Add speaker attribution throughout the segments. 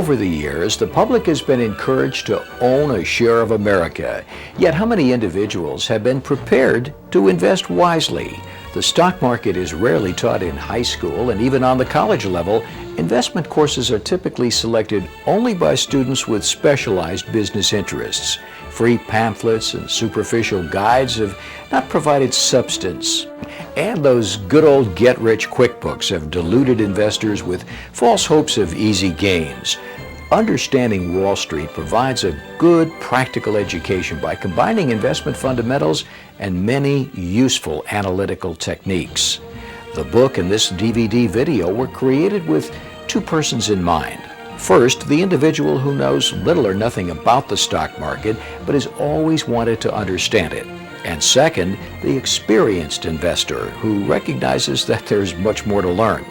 Speaker 1: Over the years, the public has been encouraged to own a share of America. Yet how many individuals have been prepared to invest wisely? The stock market is rarely taught in high school, and even on the college level, investment courses are typically selected only by students with specialized business interests. Free pamphlets and superficial guides have not provided substance. And those good old get-rich-quick books have deluded investors with false hopes of easy gains. Understanding Wall Street provides a good practical education by combining investment fundamentals and many useful analytical techniques. The book and this DVD video were created with two persons in mind. First, the individual who knows little or nothing about the stock market but has always wanted to understand it. And second, the experienced investor who recognizes that there's much more to learn.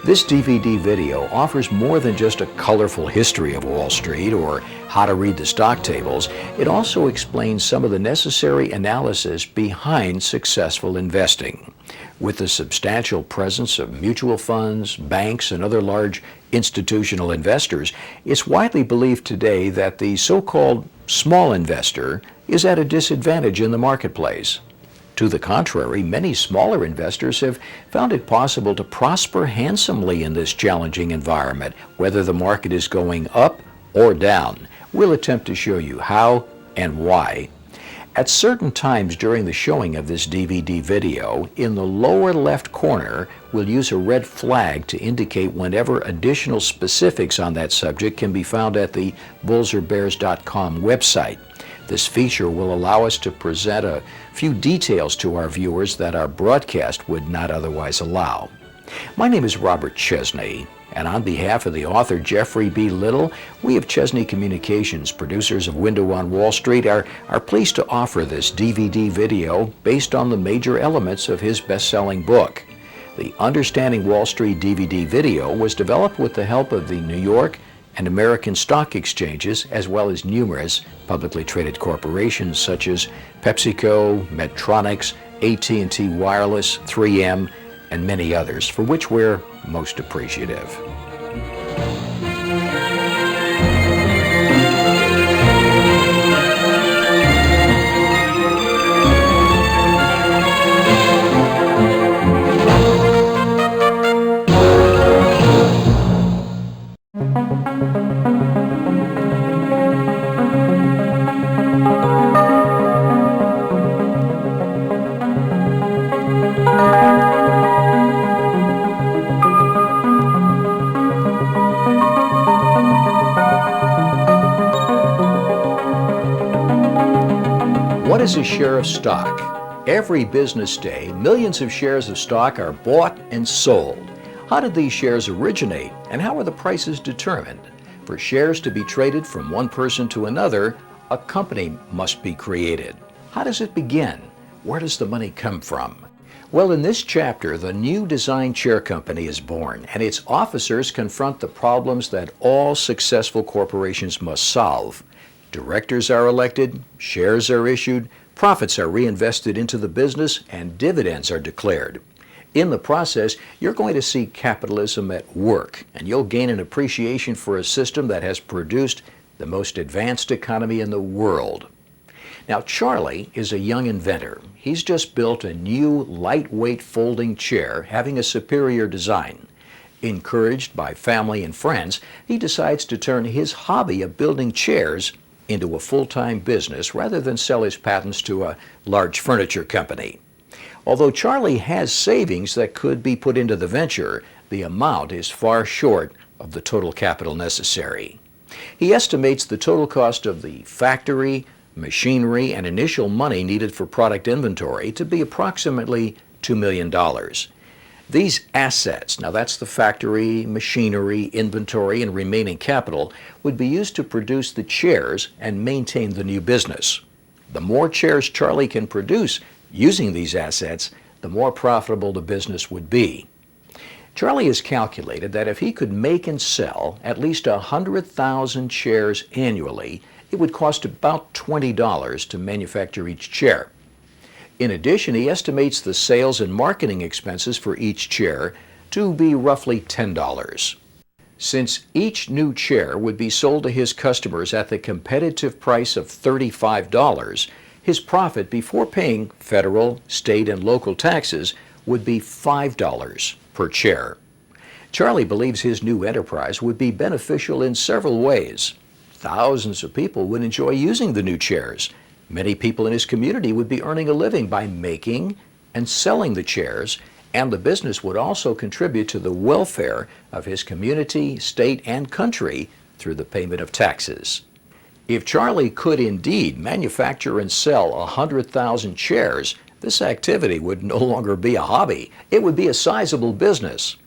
Speaker 1: This DVD video offers more than just a colorful history of Wall Street or how to read the stock tables. It also explains some of the necessary analysis behind successful investing. With the substantial presence of mutual funds, banks, and other large institutional investors, it's widely believed today that the so-called small investor is at a disadvantage in the marketplace. To the contrary, many smaller investors have found it possible to prosper handsomely in this challenging environment, whether the market is going up or down. We'll attempt to show you how and why. At certain times during the showing of this DVD video, in the lower left corner, we'll use a red flag to indicate whenever additional specifics on that subject can be found at the bullsorbears.com website. This feature will allow us to present a few details to our viewers that our broadcast would not otherwise allow. My name is Robert Chesney, and on behalf of the author Jeffrey B. Little, we of Chesney Communications, producers of Window on Wall Street, are pleased to offer this DVD video based on the major elements of his best-selling book. The Understanding Wall Street DVD video was developed with the help of the New York and American stock exchanges, as well as numerous publicly traded corporations such as PepsiCo, Medtronic, AT&T Wireless, 3M, and many others, for which we're most appreciative. What is a share of stock? Every business day, millions of shares of stock are bought and sold. How did these shares originate, and how are the prices determined? For shares to be traded from one person to another, a company must be created. How does it begin? Where does the money come from? Well, in this chapter, the new design chair company is born, and its officers confront the problems that all successful corporations must solve. Directors are elected, shares are issued, profits are reinvested into the business, and dividends are declared. In the process, you're going to see capitalism at work, and you'll gain an appreciation for a system that has produced the most advanced economy in the world. Now, Charlie is a young inventor. He's just built a new lightweight folding chair having a superior design. Encouraged by family and friends, he decides to turn his hobby of building chairs into a full-time business rather than sell his patents to a large furniture company. Although Charlie has savings that could be put into the venture, the amount is far short of the total capital necessary. He estimates the total cost of the factory, machinery, and initial money needed for product inventory to be approximately $2 million. These assets, now that's the factory, machinery, inventory, and remaining capital, would be used to produce the chairs and maintain the new business. The more chairs Charlie can produce using these assets, the more profitable the business would be. Charlie has calculated that if he could make and sell at least 100,000 chairs annually, it would cost about $20 to manufacture each chair. In addition, he estimates the sales and marketing expenses for each chair to be roughly $10. Since each new chair would be sold to his customers at the competitive price of $35, his profit before paying federal, state, and local taxes would be $5 per chair. Charlie believes his new enterprise would be beneficial in several ways. Thousands of people would enjoy using the new chairs. Many people in his community would be earning a living by making and selling the chairs, and the business would also contribute to the welfare of his community, state, and country through the payment of taxes. If Charlie could indeed manufacture and sell 100,000 chairs, this activity would no longer be a hobby. It would be a sizable business.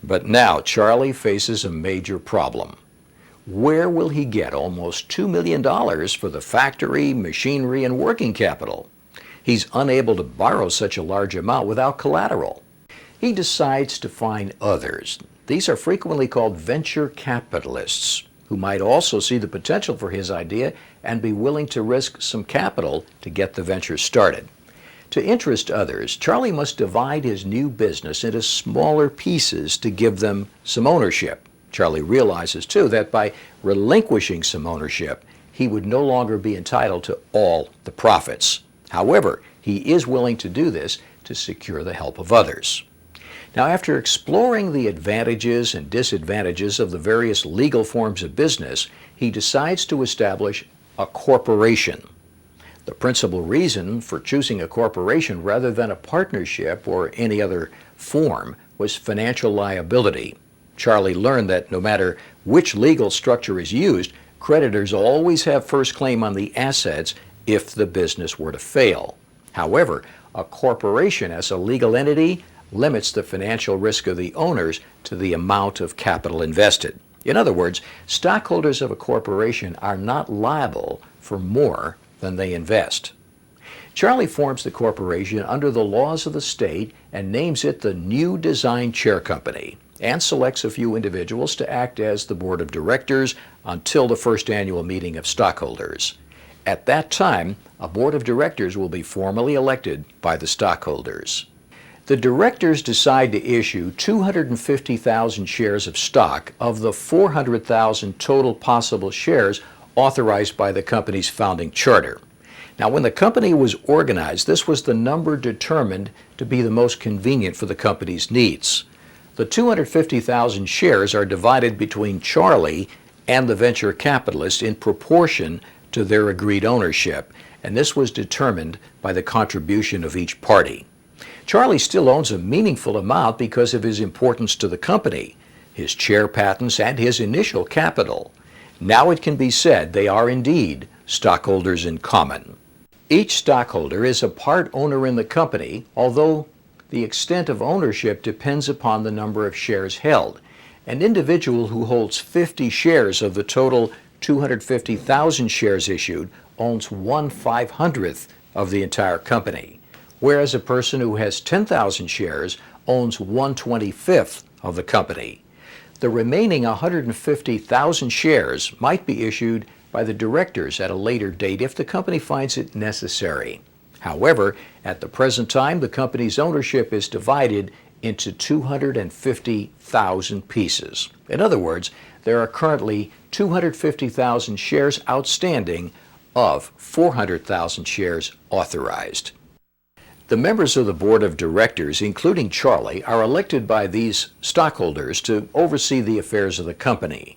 Speaker 1: But now Charlie faces a major problem. Where will he get almost $2 million for the factory, machinery, and working capital? He's unable to borrow such a large amount without collateral. He decides to find others. These are frequently called venture capitalists, who might also see the potential for his idea and be willing to risk some capital to get the venture started. To interest others, Charlie must divide his new business into smaller pieces to give them some ownership. Charlie realizes, too, that by relinquishing some ownership, he would no longer be entitled to all the profits. However, he is willing to do this to secure the help of others. Now, after exploring the advantages and disadvantages of the various legal forms of business, he decides to establish a corporation. The principal reason for choosing a corporation rather than a partnership or any other form was financial liability. Charlie learned that no matter which legal structure is used, creditors always have first claim on the assets if the business were to fail. However, a corporation as a legal entity limits the financial risk of the owners to the amount of capital invested. In other words, stockholders of a corporation are not liable for more than they invest. Charlie forms the corporation under the laws of the state and names it the New Design Chair Company, and selects a few individuals to act as the board of directors until the first annual meeting of stockholders. At that time, a board of directors will be formally elected by the stockholders. The directors decide to issue 250,000 shares of stock of the 400,000 total possible shares authorized by the company's founding charter. Now, when the company was organized, this was the number determined to be the most convenient for the company's needs. The 250,000 shares are divided between Charlie and the venture capitalist in proportion to their agreed ownership, and this was determined by the contribution of each party. Charlie still owns a meaningful amount because of his importance to the company, his chair patents, and his initial capital. Now it can be said they are indeed stockholders in common. Each stockholder is a part owner in the company, although the extent of ownership depends upon the number of shares held. An individual who holds 50 shares of the total 250,000 shares issued owns 1/500th of the entire company, whereas a person who has 10,000 shares owns 1/25th of the company. The remaining 150,000 shares might be issued by the directors at a later date if the company finds it necessary. However, at the present time, the company's ownership is divided into 250,000 pieces. In other words, there are currently 250,000 shares outstanding of 400,000 shares authorized. The members of the board of directors, including Charlie, are elected by these stockholders to oversee the affairs of the company.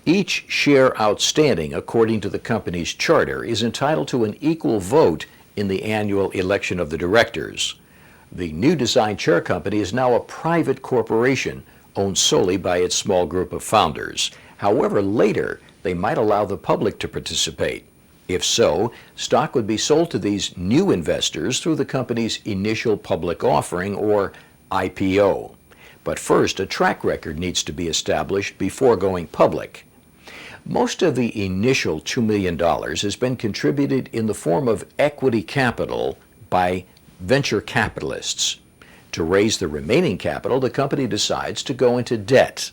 Speaker 1: Each share outstanding, according to the company's charter, is entitled to an equal vote in the annual election of the directors. The New Design Chair Company is now a private corporation owned solely by its small group of founders. However, later they might allow the public to participate. If so, stock would be sold to these new investors through the company's initial public offering, or IPO. But first, a track record needs to be established before going public. Most of the initial $2 million has been contributed in the form of equity capital by venture capitalists. To raise the remaining capital, the company decides to go into debt.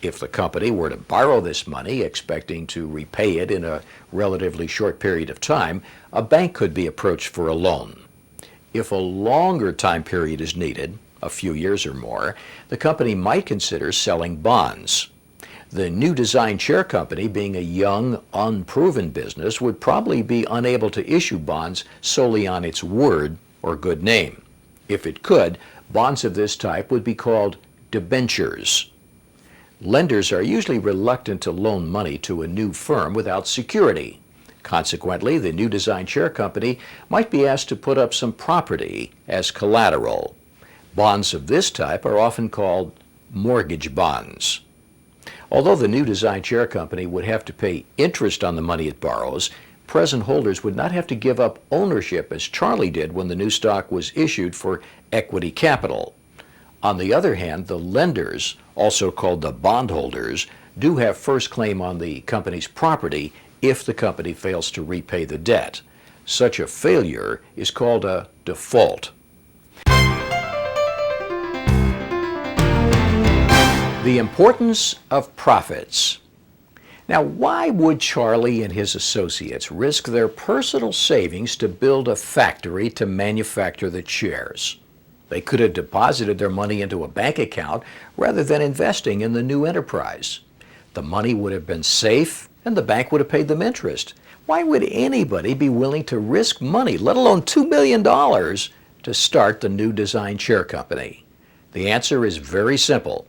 Speaker 1: If the company were to borrow this money, expecting to repay it in a relatively short period of time, a bank could be approached for a loan. If a longer time period is needed, a few years or more, the company might consider selling bonds. The New Design Chair Company, being a young, unproven business, would probably be unable to issue bonds solely on its word or good name. If it could, bonds of this type would be called debentures. Lenders are usually reluctant to loan money to a new firm without security. Consequently, the New Design Chair Company might be asked to put up some property as collateral. Bonds of this type are often called mortgage bonds. Although the New Design Chair Company would have to pay interest on the money it borrows, present holders would not have to give up ownership as Charlie did when the new stock was issued for equity capital. On the other hand, the lenders, also called the bondholders, do have first claim on the company's property if the company fails to repay the debt. Such a failure is called a default. The importance of profits. Now, why would Charlie and his associates risk their personal savings to build a factory to manufacture the chairs? They could have deposited their money into a bank account rather than investing in the new enterprise. The money would have been safe and the bank would have paid them interest. Why would anybody be willing to risk money, let alone $2 million, to start the New Design Chair Company? The answer is very simple: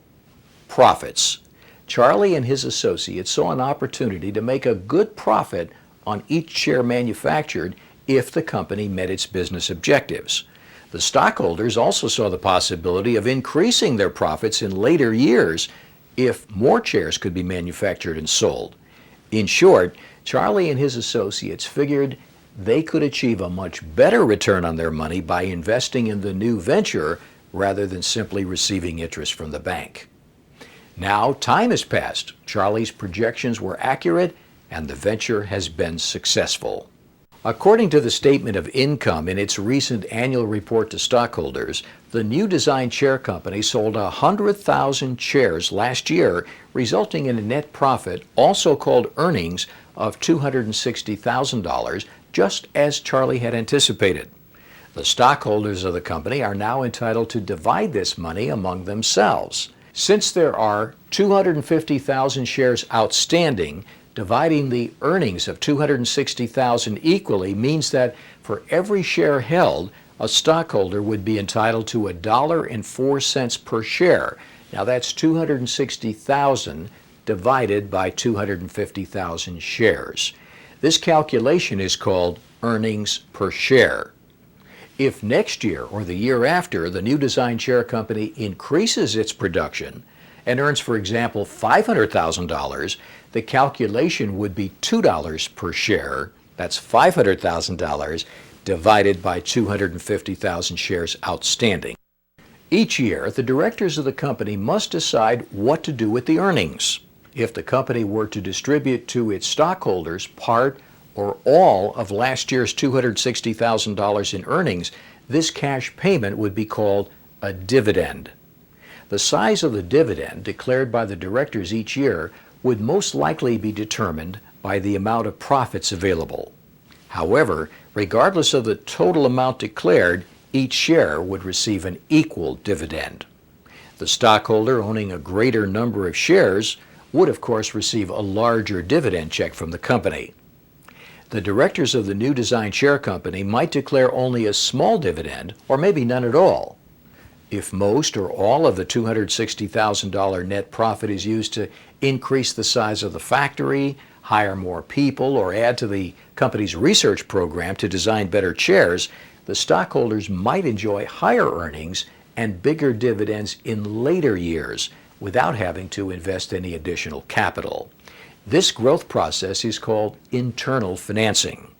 Speaker 1: profits. Charlie and his associates saw an opportunity to make a good profit on each chair manufactured if the company met its business objectives. The stockholders also saw the possibility of increasing their profits in later years if more chairs could be manufactured and sold. In short, Charlie and his associates figured they could achieve a much better return on their money by investing in the new venture rather than simply receiving interest from the bank. Now, time has passed. Charlie's projections were accurate and the venture has been successful. According to the statement of income in its recent annual report to stockholders, the New Design Chair Company sold 100,000 chairs last year, resulting in a net profit, also called earnings, of $260,000, just as Charlie had anticipated. The stockholders of the company are now entitled to divide this money among themselves. Since there are 250,000 shares outstanding, dividing the earnings of 260,000 equally means that for every share held, a stockholder would be entitled to $1.04 per share. Now that's 260,000 divided by 250,000 shares. This calculation is called earnings per share. If next year or the year after the New Design Chair Company increases its production and earns, for example, $500,000, the calculation would be $2 per share. That's $500,000 divided by 250,000 shares outstanding. Each year, the directors of the company must decide what to do with the earnings. If the company were to distribute to its stockholders part or all of last year's $260,000 in earnings, this cash payment would be called a dividend. The size of the dividend declared by the directors each year would most likely be determined by the amount of profits available. However, regardless of the total amount declared, each share would receive an equal dividend. The stockholder owning a greater number of shares would, of course, receive a larger dividend check from the company. The directors of the New Design Chair Company might declare only a small dividend, or maybe none at all. If most or all of the $260,000 net profit is used to increase the size of the factory, hire more people, or add to the company's research program to design better chairs, the stockholders might enjoy higher earnings and bigger dividends in later years without having to invest any additional capital. This growth process is called internal financing.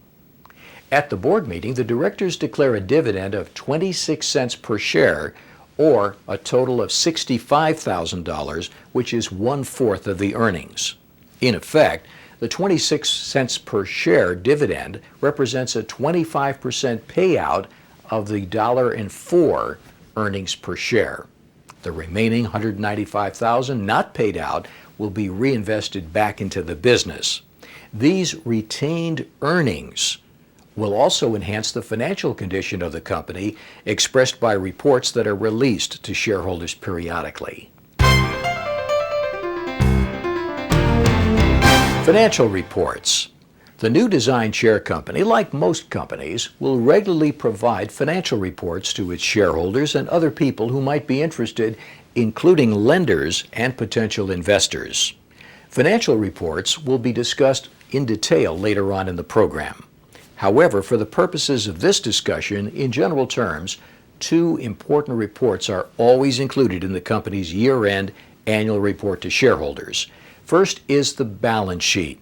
Speaker 1: At the board meeting, the directors declare a dividend of 26 cents per share, or a total of $65,000, which is 1/4 of the earnings. In effect, the 26 cents per share dividend represents a 25% payout of the $1.04 earnings per share. The remaining $195,000 not paid out will be reinvested back into the business. These retained earnings will also enhance the financial condition of the company, expressed by reports that are released to shareholders periodically. Financial reports. The new design chair company, like most companies, will regularly provide financial reports to its shareholders and other people who might be interested, including lenders and potential investors. Financial reports will be discussed in detail later on in the program. However, for the purposes of this discussion, in general terms, two important reports are always included in the company's year-end annual report to shareholders. First is the balance sheet.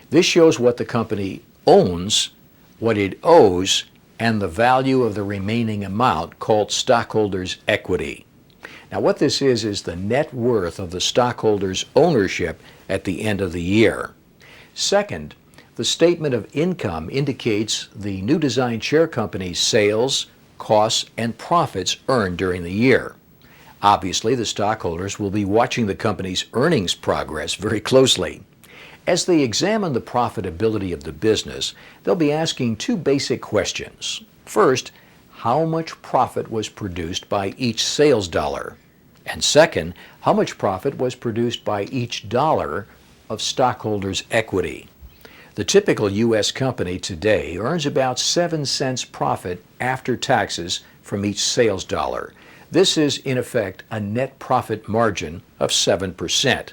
Speaker 1: This shows what the company owns, what it owes, and the value of the remaining amount, called stockholders' equity. Now, what this is the net worth of the stockholders' ownership at the end of the year. Second, the statement of income indicates the new design chair company's sales, costs, and profits earned during the year. Obviously, the stockholders will be watching the company's earnings progress very closely. As they examine the profitability of the business, they'll be asking two basic questions. First, how much profit was produced by each sales dollar? And second, how much profit was produced by each dollar of stockholders' equity? The typical U.S. company today earns about 7 cents profit after taxes from each sales dollar. This is, in effect, a net profit margin of 7%.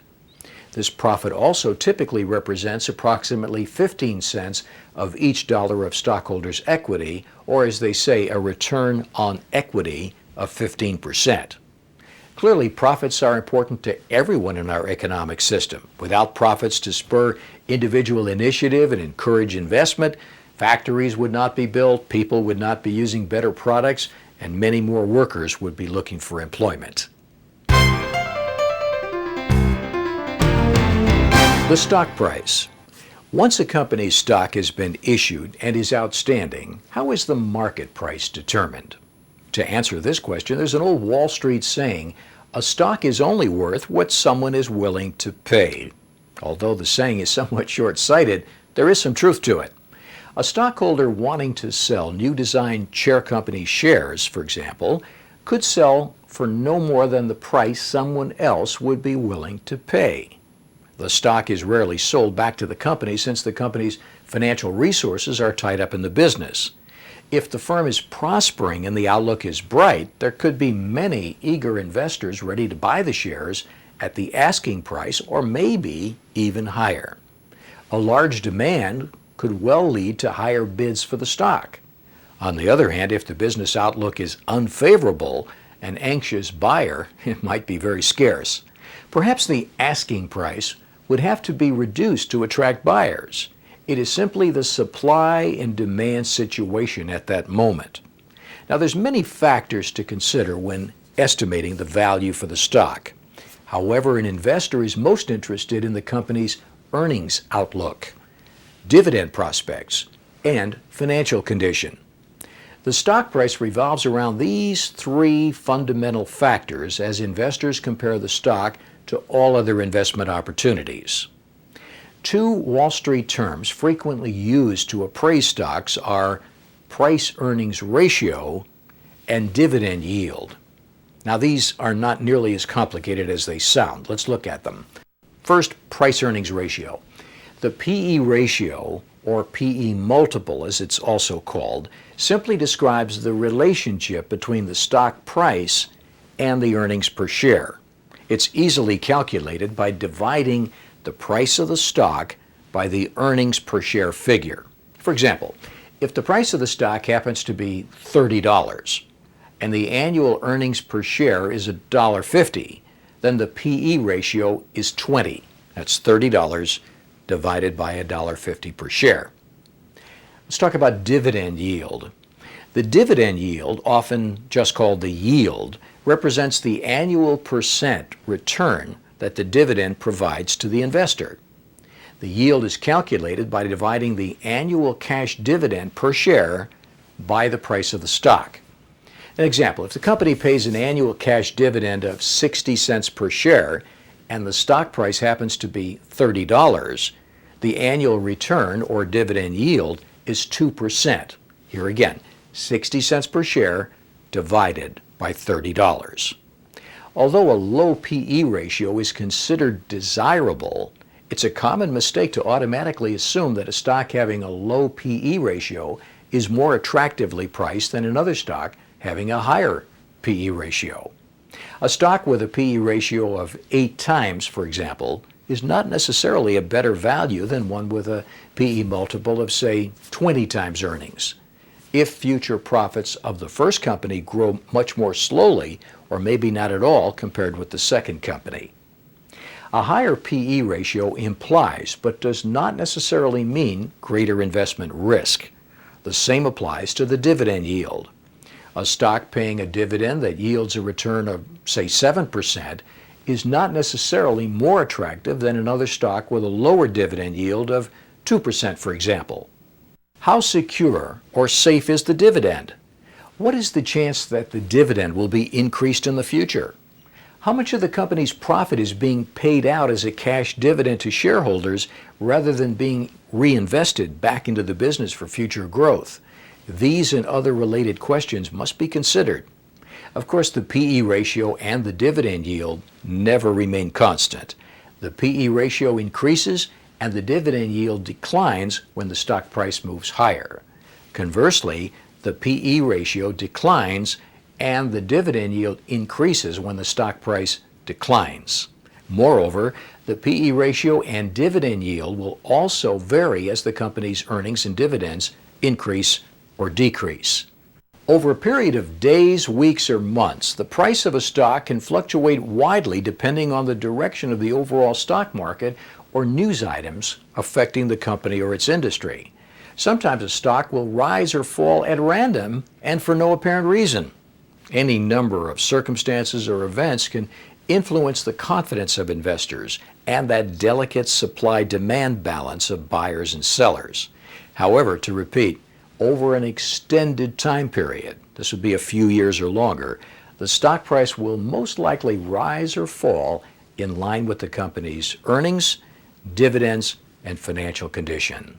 Speaker 1: This profit also typically represents approximately 15 cents of each dollar of stockholders' equity, or as they say, a return on equity of 15%. Clearly, profits are important to everyone in our economic system. Without profits to spur individual initiative and encourage investment, factories would not be built, people would not be using better products, and many more workers would be looking for employment. The stock price. Once a company's stock has been issued and is outstanding, how is the market price determined? To answer this question, there's an old Wall Street saying, a stock is only worth what someone is willing to pay. Although the saying is somewhat short-sighted, there is some truth to it. A stockholder wanting to sell new design chair company shares, for example, could sell for no more than the price someone else would be willing to pay. The stock is rarely sold back to the company since the company's financial resources are tied up in the business. If the firm is prospering and the outlook is bright, there could be many eager investors ready to buy the shares at the asking price or maybe even higher. A large demand could well lead to higher bids for the stock. On the other hand, if the business outlook is unfavorable, an anxious buyer, it might be very scarce. Perhaps the asking price would have to be reduced to attract buyers. It is simply the supply and demand situation at that moment. Now, there's many factors to consider when estimating the value for the stock. However, an investor is most interested in the company's earnings outlook, dividend prospects, and financial condition. The stock price revolves around these three fundamental factors as investors compare the stock to all other investment opportunities. Two Wall Street terms frequently used to appraise stocks are price-earnings ratio and dividend yield. Now, these are not nearly as complicated as they sound. Let's look at them. First, price-earnings ratio. The P/E ratio, or P/E multiple as it's also called, simply describes the relationship between the stock price and the earnings per share. It's easily calculated by dividing the price of the stock by the earnings per share figure. For example, if the price of the stock happens to be $30 and the annual earnings per share is $1.50, then the P/E ratio is 20. That's $30 divided by $1.50 per share. Let's talk about dividend yield. The dividend yield, often just called the yield, represents the annual percent return that the dividend provides to the investor. The yield is calculated by dividing the annual cash dividend per share by the price of the stock. An example, if the company pays an annual cash dividend of 60 cents per share and the stock price happens to be $30, the annual return or dividend yield is 2%. Here again, 60 cents per share divided by $30. Although a low P/E ratio is considered desirable, It's a common mistake to automatically assume that a stock having a low P/E ratio is more attractively priced than another stock having a higher P/E ratio. A stock with a P/E ratio of 8 times, for example, is not necessarily a better value than one with a P/E multiple of, say, 20 times earnings, if future profits of the first company grow much more slowly or maybe not at all compared with the second company. A higher P/E ratio implies but does not necessarily mean greater investment risk. The same applies to the dividend yield. A stock paying a dividend that yields a return of, say, 7% is not necessarily more attractive than another stock with a lower dividend yield of 2%, for example. How secure or safe is the dividend? What is the chance that the dividend will be increased in the future? How much of the company's profit is being paid out as a cash dividend to shareholders rather than being reinvested back into the business for future growth? These and other related questions must be considered. Of course, the P/E ratio and the dividend yield never remain constant. The P/E ratio increases and the dividend yield declines when the stock price moves higher. Conversely, the P/E ratio declines and the dividend yield increases when the stock price declines. Moreover, the P/E ratio and dividend yield will also vary as the company's earnings and dividends increase or decrease. Over a period of days, weeks, or months, the price of a stock can fluctuate widely depending on the direction of the overall stock market or news items affecting the company or its industry. Sometimes a stock will rise or fall at random and for no apparent reason. Any number of circumstances or events can influence the confidence of investors and that delicate supply-demand balance of buyers and sellers. However, to repeat, over an extended time period, this would be a few years or longer, the stock price will most likely rise or fall in line with the company's earnings, dividends, and financial condition.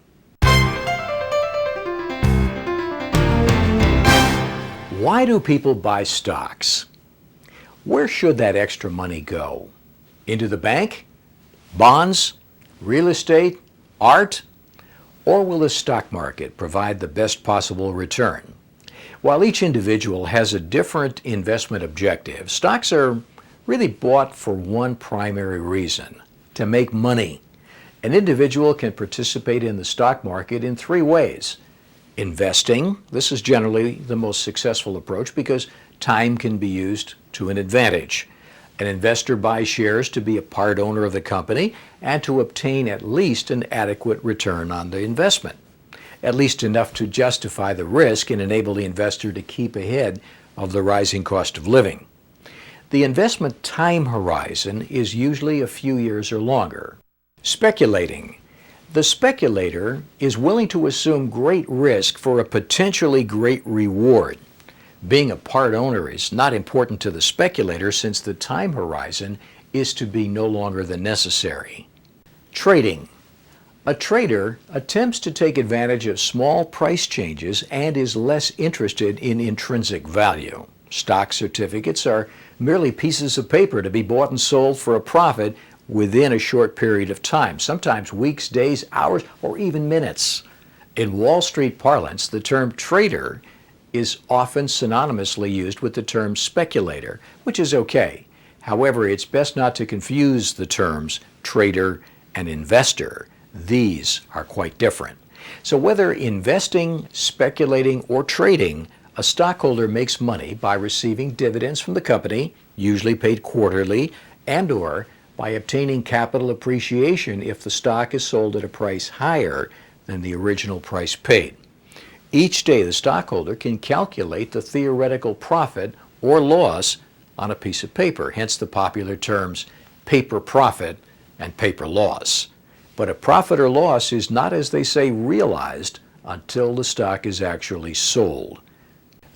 Speaker 1: Why do people buy stocks? Where should that extra money go? Into the bank? Bonds? Real estate? Art? Or will the stock market provide the best possible return? While each individual has a different investment objective, stocks are really bought for one primary reason: to make money. An individual can participate in the stock market in 3 ways. Investing, this is generally the most successful approach because time can be used to an advantage. An investor buys shares to be a part owner of the company and to obtain at least an adequate return on the investment, at least enough to justify the risk and enable the investor to keep ahead of the rising cost of living. The investment time horizon is usually a few years or longer. Speculating. The speculator is willing to assume great risk for a potentially great reward. Being a part owner is not important to the speculator since the time horizon is to be no longer than necessary. Trading. A trader attempts to take advantage of small price changes and is less interested in intrinsic value. Stock certificates are merely pieces of paper to be bought and sold for a profit within a short period of time, sometimes weeks, days, hours, or even minutes. In Wall Street parlance, the term trader is often synonymously used with the term speculator, which is okay. However, it's best not to confuse the terms trader and investor. These are quite different. So whether investing, speculating, or trading, a stockholder makes money by receiving dividends from the company, usually paid quarterly, and/or by obtaining capital appreciation if the stock is sold at a price higher than the original price paid. Each day, the stockholder can calculate the theoretical profit or loss on a piece of paper, hence the popular terms paper profit and paper loss. But a profit or loss is not, as they say, realized until the stock is actually sold.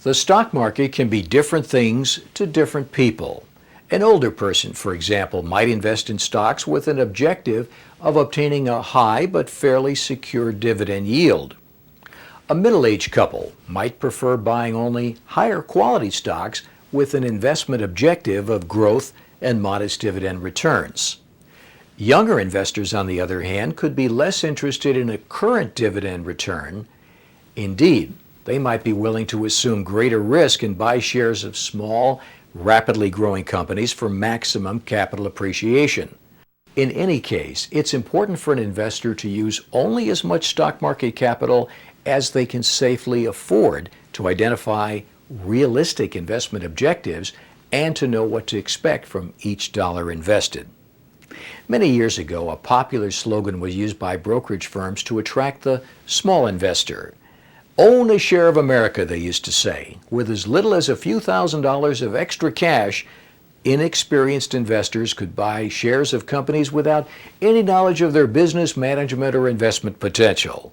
Speaker 1: The stock market can be different things to different people. An older person, for example, might invest in stocks with an objective of obtaining a high but fairly secure dividend yield. A middle-aged couple might prefer buying only higher quality stocks with an investment objective of growth and modest dividend returns. Younger investors, on the other hand, could be less interested in a current dividend return. Indeed, they might be willing to assume greater risk and buy shares of small, rapidly growing companies for maximum capital appreciation. In any case, it's important for an investor to use only as much stock market capital as they can safely afford to identify realistic investment objectives and to know what to expect from each dollar invested. Many years ago, a popular slogan was used by brokerage firms to attract the small investor. Own a share of America, they used to say. With as little as a few $1,000s of extra cash, inexperienced investors could buy shares of companies without any knowledge of their business, management, or investment potential.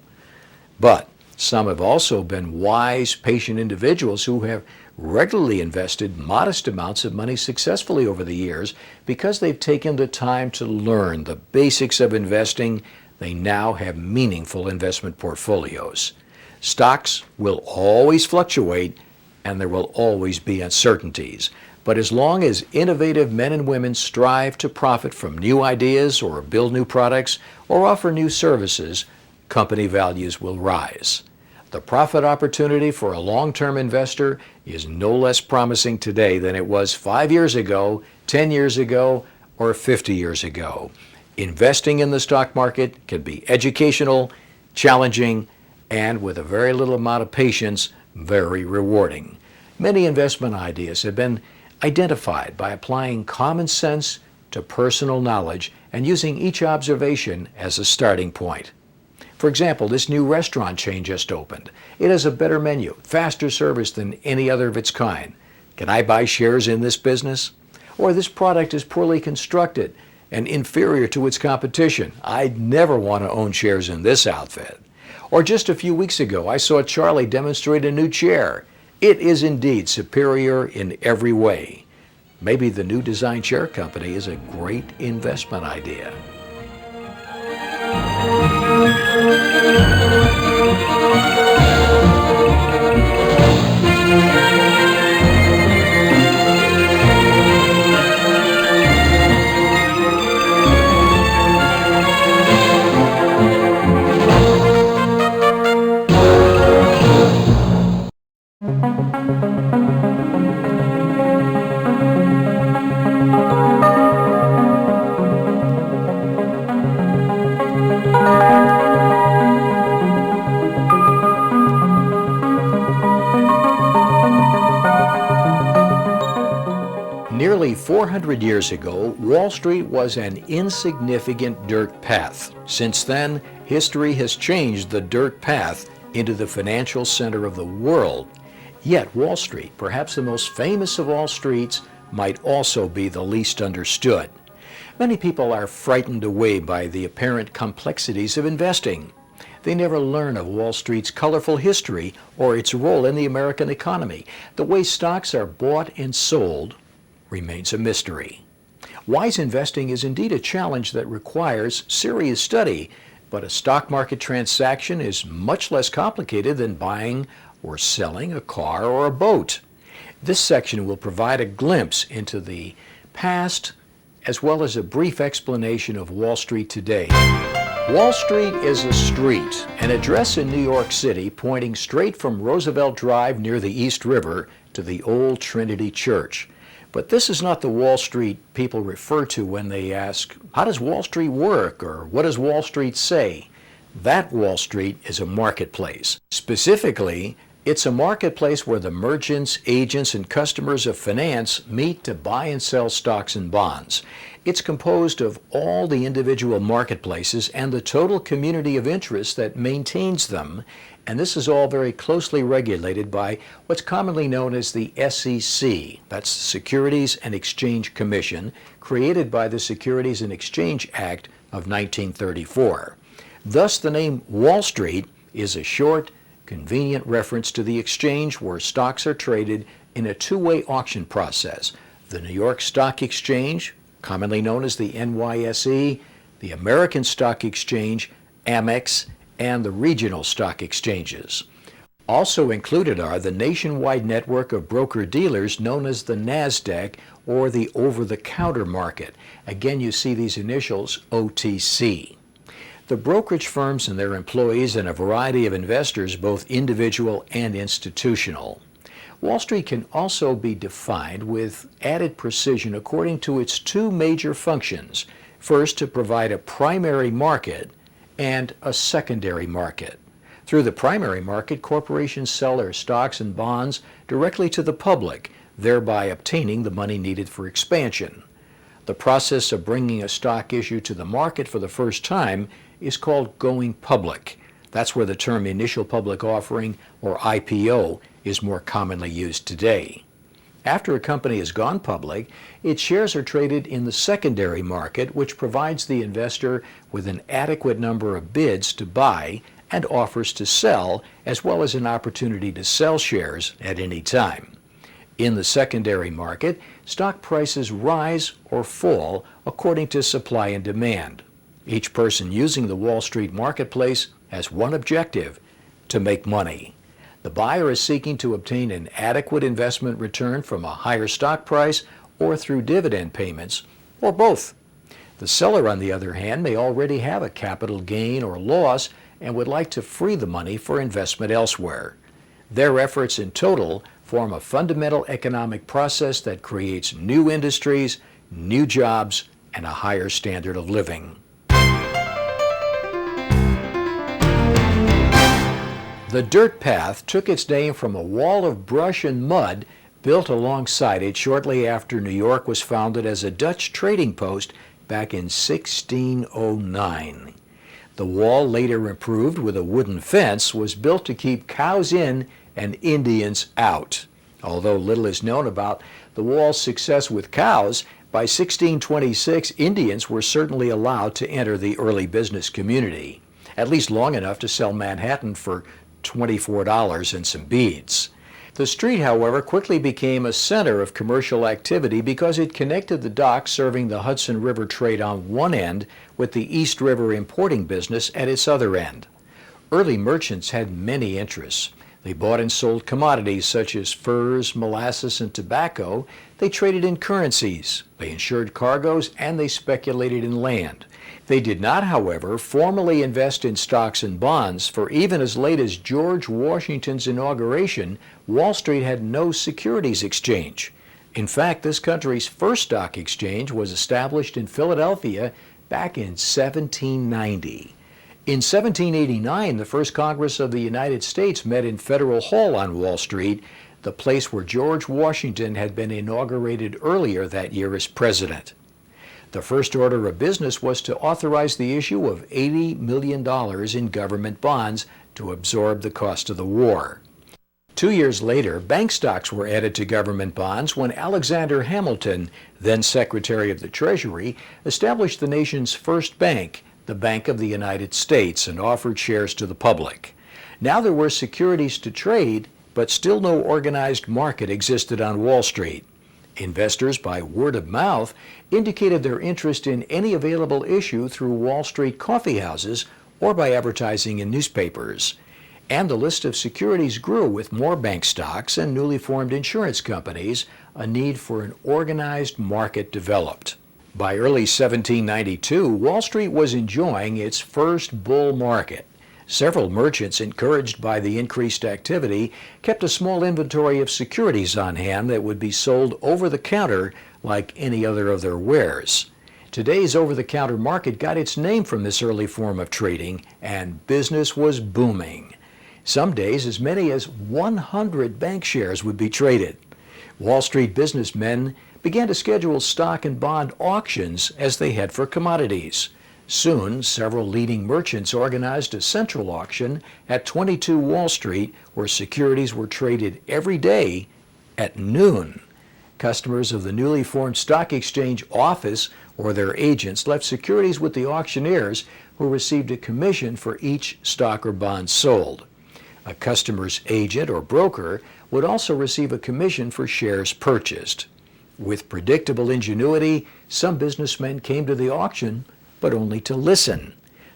Speaker 1: But some have also been wise, patient individuals who have regularly invested modest amounts of money successfully over the years because they've taken the time to learn the basics of investing. They now have meaningful investment portfolios. Stocks will always fluctuate and there will always be uncertainties. But as long as innovative men and women strive to profit from new ideas or build new products or offer new services, company values will rise. The profit opportunity for a long-term investor is no less promising today than it was 5 years ago, 10 years ago, or 50 years ago. Investing in the stock market can be educational, challenging, and with a very little amount of patience, very rewarding. Many investment ideas have been identified by applying common sense to personal knowledge and using each observation as a starting point. For example, this new restaurant chain just opened. It has a better menu, faster service than any other of its kind. Can I buy shares in this business? Or this product is poorly constructed and inferior to its competition. I'd never want to own shares in this outfit. Or just a few weeks ago, I saw Charlie demonstrate a new chair. It is indeed superior in every way. Maybe the new design chair company is a great investment idea. Nearly 400 years ago, Wall Street was an insignificant dirt path. Since then, history has changed the dirt path into the financial center of the world. Yet Wall Street, perhaps the most famous of all streets, might also be the least understood. Many people are frightened away by the apparent complexities of investing. They never learn of Wall Street's colorful history or its role in the American economy. The way stocks are bought and sold remains a mystery. Wise investing is indeed a challenge that requires serious study, but a stock market transaction is much less complicated than buying or selling a car or a boat. This section will provide a glimpse into the past as well as a brief explanation of Wall Street today. Wall Street is a street, an address in New York City pointing straight from Roosevelt Drive near the East River to the Old Trinity Church. But this is not the Wall Street people refer to when they ask, how does Wall Street work, or what does Wall Street say? That Wall Street is a marketplace. Specifically, it's a marketplace where the merchants, agents, and customers of finance meet to buy and sell stocks and bonds. It's composed of all the individual marketplaces and the total community of interest that maintains them, and this is all very closely regulated by what's commonly known as the SEC. That's the Securities and Exchange Commission, created by the Securities and Exchange Act of 1934. Thus, the name Wall Street is a short, convenient reference to the exchange where stocks are traded in a two-way auction process. The New York Stock Exchange, commonly known as the NYSE, the American Stock Exchange, Amex, and the regional stock exchanges. Also included are the nationwide network of broker-dealers known as the NASDAQ or the over-the-counter market. Again, you see these initials OTC. The brokerage firms and their employees and a variety of investors, both individual and institutional. Wall Street can also be defined with added precision according to its two major functions. First, to provide a primary market and a secondary market. Through the primary market, corporations sell their stocks and bonds directly to the public, thereby obtaining the money needed for expansion. The process of bringing a stock issue to the market for the first time is called going public. That's where the term initial public offering, or IPO, is more commonly used today. After a company has gone public, its shares are traded in the secondary market, which provides the investor with an adequate number of bids to buy and offers to sell, as well as an opportunity to sell shares at any time. In the secondary market, stock prices rise or fall according to supply and demand. Each person using the Wall Street marketplace has one objective: to make money. The buyer is seeking to obtain an adequate investment return from a higher stock price or through dividend payments, or both. The seller, on the other hand, may already have a capital gain or loss and would like to free the money for investment elsewhere. Their efforts in total form a fundamental economic process that creates new industries, new jobs, and a higher standard of living. The dirt path took its name from a wall of brush and mud built alongside it shortly after New York was founded as a Dutch trading post back in 1609. The wall, later improved with a wooden fence, was built to keep cows in and Indians out. Although little is known about the wall's success with cows, by 1626 Indians were certainly allowed to enter the early business community, at least long enough to sell Manhattan for $24 and some beads. The street, however, quickly became a center of commercial activity because it connected the docks serving the Hudson River trade on one end with the East River importing business at its other end. Early merchants had many interests. They bought and sold commodities such as furs, molasses, and tobacco. They traded in currencies. They insured cargoes, and they speculated in land. They did not, however, formally invest in stocks and bonds, for even as late as George Washington's inauguration, Wall Street had no securities exchange. In fact, this country's first stock exchange was established in Philadelphia back in 1790. In 1789, the first Congress of the United States met in Federal Hall on Wall Street, the place where George Washington had been inaugurated earlier that year as president. The first order of business was to authorize the issue of $80 million in government bonds to absorb the cost of the war. 2 years later, bank stocks were added to government bonds when Alexander Hamilton, then Secretary of the Treasury, established the nation's first bank, the Bank of the United States, and offered shares to the public. Now there were securities to trade, but still no organized market existed on Wall Street. Investors, by word of mouth, indicated their interest in any available issue through Wall Street coffee houses or by advertising in newspapers. And the list of securities grew with more bank stocks and newly formed insurance companies. A need for an organized market developed. By early 1792, Wall Street was enjoying its first bull market. Several merchants, encouraged by the increased activity, kept a small inventory of securities on hand that would be sold over the counter like any other of their wares. Today's over-the-counter market got its name from this early form of trading, and business was booming. Some days, as many as 100 bank shares would be traded. Wall Street businessmen began to schedule stock and bond auctions as they had for commodities. Soon, several leading merchants organized a central auction at 22 Wall Street where securities were traded every day at noon. Customers of the newly formed stock exchange office or their agents left securities with the auctioneers, who received a commission for each stock or bond sold. A customer's agent or broker would also receive a commission for shares purchased. With predictable ingenuity, some businessmen came to the auction, but only to listen.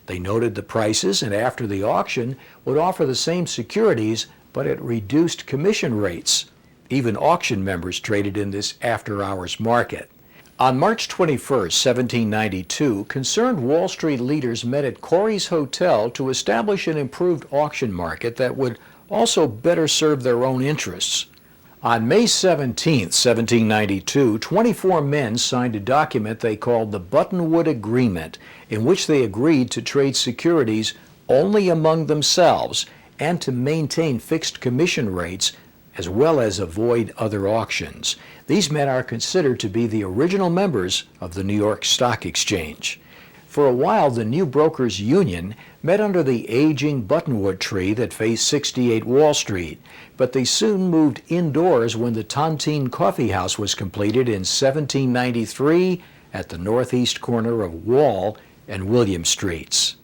Speaker 1: They noted the prices and after the auction would offer the same securities, but at reduced commission rates. Even auction members traded in this after-hours market. On March 21, 1792, concerned Wall Street leaders met at Corey's Hotel to establish an improved auction market that would also better serve their own interests. On May 17, 1792, 24 men signed a document they called the Buttonwood Agreement, in which they agreed to trade securities only among themselves and to maintain fixed commission rates as well as avoid other auctions. These men are considered to be the original members of the New York Stock Exchange. For a while, the New Brokers Union met under the aging buttonwood tree that faced 68 Wall Street, but they soon moved indoors when the Tontine Coffee House was completed in 1793 at the northeast corner of Wall and William Streets.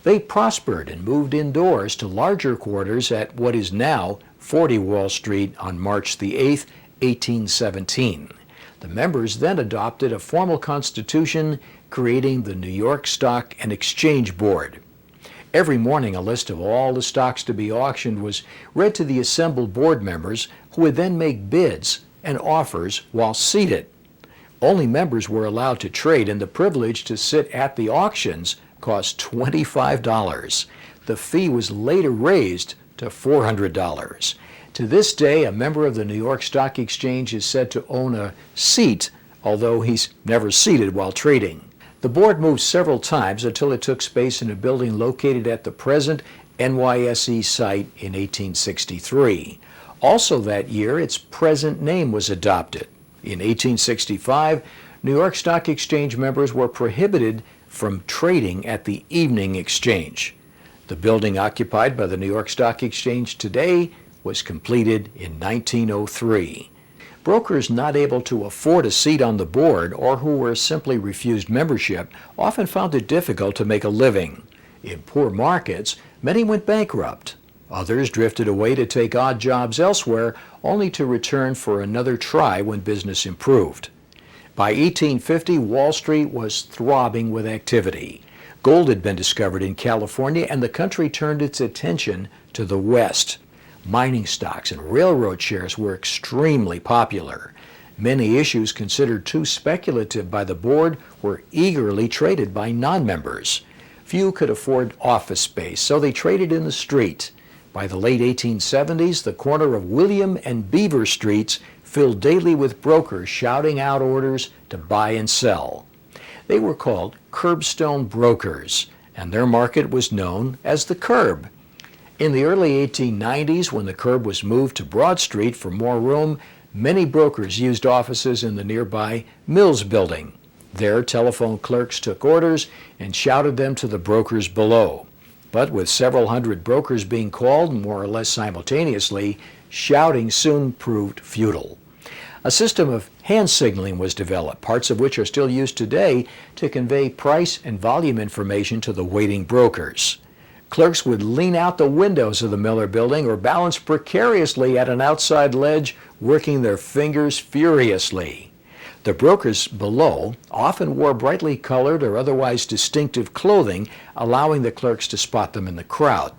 Speaker 1: They prospered and moved indoors to larger quarters at what is now 40 Wall Street on March the 8th, 1817. The members then adopted a formal constitution creating the New York Stock and Exchange Board. Every morning, a list of all the stocks to be auctioned was read to the assembled board members, who would then make bids and offers while seated. Only members were allowed to trade, and the privilege to sit at the auctions cost $25. The fee was later raised to $400. To this day, a member of the New York Stock Exchange is said to own a seat, although he's never seated while trading. The board moved several times until it took space in a building located at the present NYSE site in 1863. Also that year, its present name was adopted. In 1865, New York Stock Exchange members were prohibited from trading at the evening exchange. The building occupied by the New York Stock Exchange today was completed in 1903. Brokers not able to afford a seat on the board or who were simply refused membership often found it difficult to make a living. In poor markets, many went bankrupt. Others drifted away to take odd jobs elsewhere, only to return for another try when business improved. By 1850, Wall Street was throbbing with activity. Gold had been discovered in California, and the country turned its attention to the West. Mining stocks and railroad shares were extremely popular. Many issues considered too speculative by the board were eagerly traded by non-members. Few could afford office space, so they traded in the street. By the late 1870s, the corner of William and Beaver Streets filled daily with brokers shouting out orders to buy and sell. They were called curbstone brokers, and their market was known as the curb. In the early 1890s, when the curb was moved to Broad Street for more room, many brokers used offices in the nearby Mills Building. There, telephone clerks took orders and shouted them to the brokers below. But with several hundred brokers being called more or less simultaneously, shouting soon proved futile. A system of hand signaling was developed, parts of which are still used today to convey price and volume information to the waiting brokers. Clerks would lean out the windows of the Miller Building or balance precariously at an outside ledge, working their fingers furiously. The brokers below often wore brightly colored or otherwise distinctive clothing, allowing the clerks to spot them in the crowd.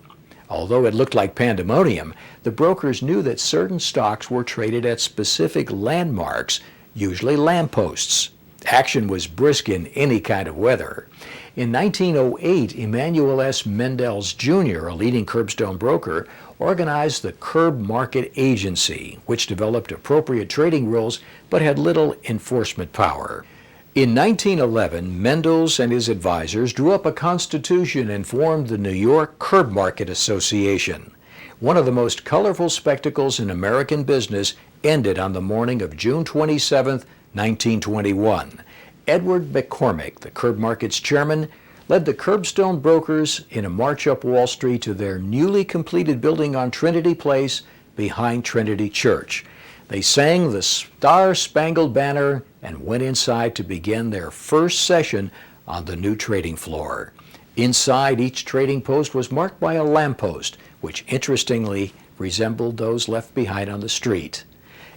Speaker 1: Although it looked like pandemonium, the brokers knew that certain stocks were traded at specific landmarks, usually lampposts. Action was brisk in any kind of weather. In 1908, Emanuel S. Mendels Jr., a leading curbstone broker, organized the Curb Market Agency, which developed appropriate trading rules but had little enforcement power. In 1911, Mendels and his advisors drew up a constitution and formed the New York Curb Market Association. One of the most colorful spectacles in American business ended on the morning of June 27, 1921. Edward McCormick, the Curb Market's chairman, led the curbstone brokers in a march up Wall Street to their newly completed building on Trinity Place behind Trinity Church. They sang the Star-Spangled Banner and went inside to begin their first session on the new trading floor. Inside, each trading post was marked by a lamppost, which interestingly resembled those left behind on the street.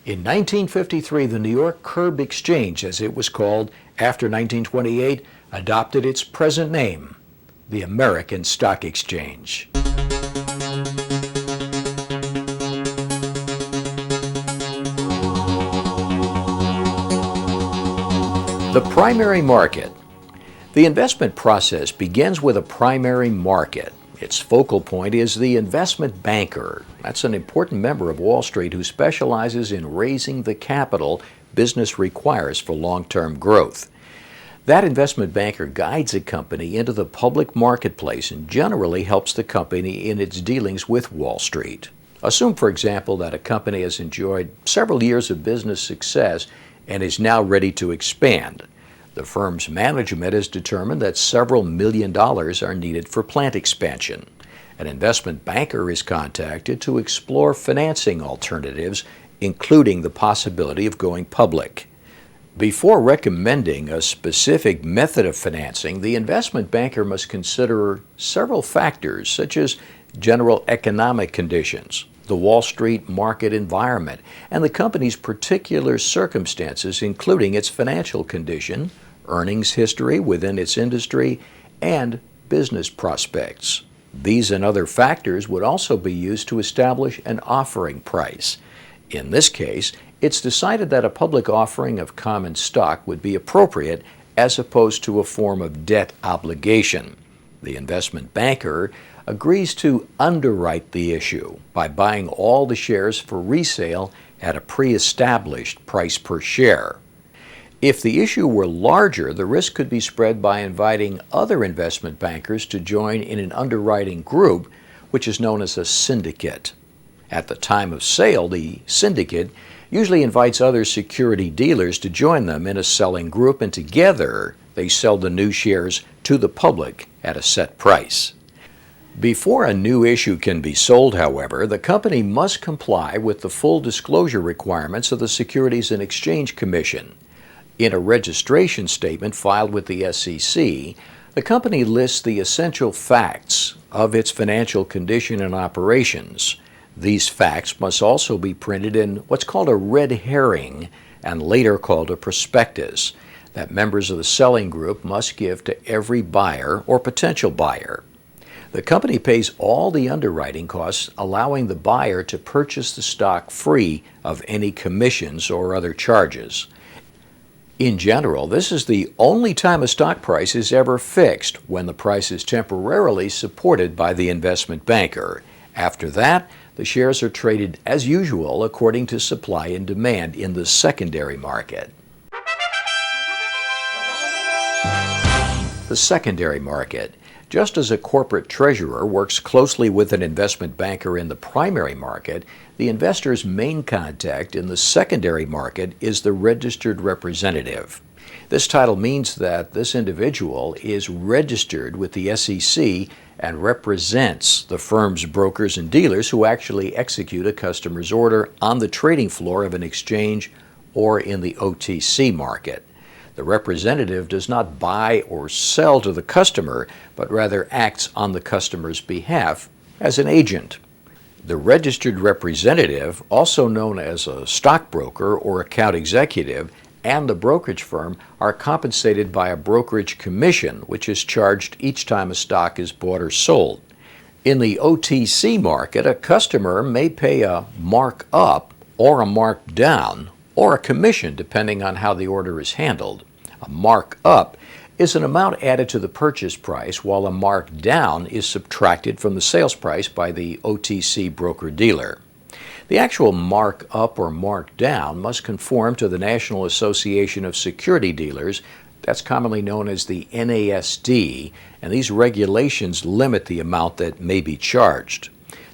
Speaker 1: In 1953, the New York Curb Exchange, as it was called after 1928, adopted its present name, the American Stock Exchange. The primary market. The investment process begins with a primary market. Its focal point is the investment banker. That's an important member of Wall Street who specializes in raising the capital business requires for long-term growth. That investment banker guides a company into the public marketplace and generally helps the company in its dealings with Wall Street. Assume, for example, that a company has enjoyed several years of business success and is now ready to expand. The firm's management has determined that several $1 million are needed for plant expansion. An investment banker is contacted to explore financing alternatives, including the possibility of going public. Before recommending a specific method of financing, the investment banker must consider several factors such as general economic conditions, the Wall Street market environment, and the company's particular circumstances, including its financial condition, earnings history within its industry, and business prospects. These and other factors would also be used to establish an offering price. In this case, it's decided that a public offering of common stock would be appropriate as opposed to a form of debt obligation. The investment banker agrees to underwrite the issue by buying all the shares for resale at a pre-established price per share. If the issue were larger, the risk could be spread by inviting other investment bankers to join in an underwriting group, which is known as a syndicate. At the time of sale, the syndicate usually invites other security dealers to join them in a selling group, and together they sell the new shares to the public at a set price. Before a new issue can be sold, however, the company must comply with the full disclosure requirements of the Securities and Exchange Commission. In a registration statement filed with the SEC, the company lists the essential facts of its financial condition and operations. These facts must also be printed in what's called a red herring and later called a prospectus that members of the selling group must give to every buyer or potential buyer. The company pays all the underwriting costs, allowing the buyer to purchase the stock free of any commissions or other charges. In general, this is the only time a stock price is ever fixed, when the price is temporarily supported by the investment banker. After that, the shares are traded as usual according to supply and demand in the secondary market. The secondary market. Just as a corporate treasurer works closely with an investment banker in the primary market, the investor's main contact in the secondary market is the registered representative. This title means that this individual is registered with the SEC and represents the firm's brokers and dealers who actually execute a customer's order on the trading floor of an exchange or in the OTC market. The representative does not buy or sell to the customer, but rather acts on the customer's behalf as an agent. The registered representative, also known as a stockbroker or account executive, and the brokerage firm are compensated by a brokerage commission, which is charged each time a stock is bought or sold. In the OTC market, a customer may pay a markup or a markdown or a commission depending on how the order is handled. A markup is an amount added to the purchase price, while a markdown is subtracted from the sales price by the OTC broker-dealer. The actual markup or markdown must conform to the National Association of Security Dealers, that's commonly known as the NASD, and these regulations limit the amount that may be charged.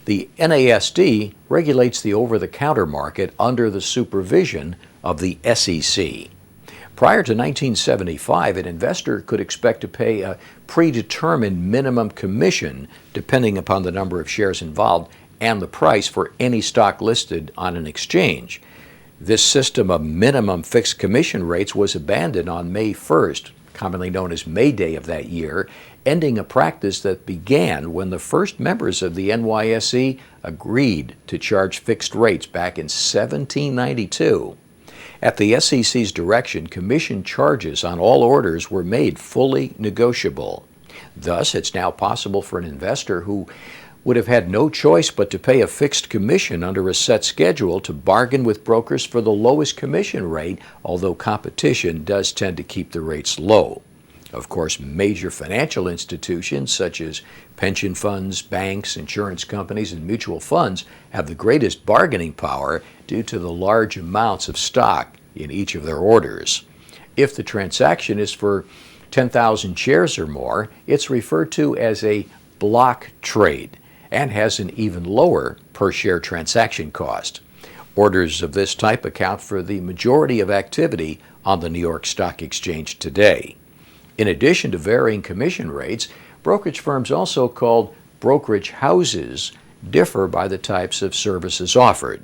Speaker 1: The NASD regulates the over-the-counter market under the supervision of the SEC. Prior to 1975, an investor could expect to pay a predetermined minimum commission depending upon the number of shares involved and the price for any stock listed on an exchange. This system of minimum fixed commission rates was abandoned on May 1st, commonly known as May Day of that year, ending a practice that began when the first members of the NYSE agreed to charge fixed rates back in 1792. At the SEC's direction, commission charges on all orders were made fully negotiable. Thus, it's now possible for an investor who would have had no choice but to pay a fixed commission under a set schedule to bargain with brokers for the lowest commission rate, although competition does tend to keep the rates low. Of course, major financial institutions such as pension funds, banks, insurance companies, and mutual funds have the greatest bargaining power due to the large amounts of stock in each of their orders. If the transaction is for 10,000 shares or more, it's referred to as a block trade and has an even lower per share transaction cost. Orders of this type account for the majority of activity on the New York Stock Exchange today. In addition to varying commission rates, brokerage firms, also called brokerage houses, differ by the types of services offered.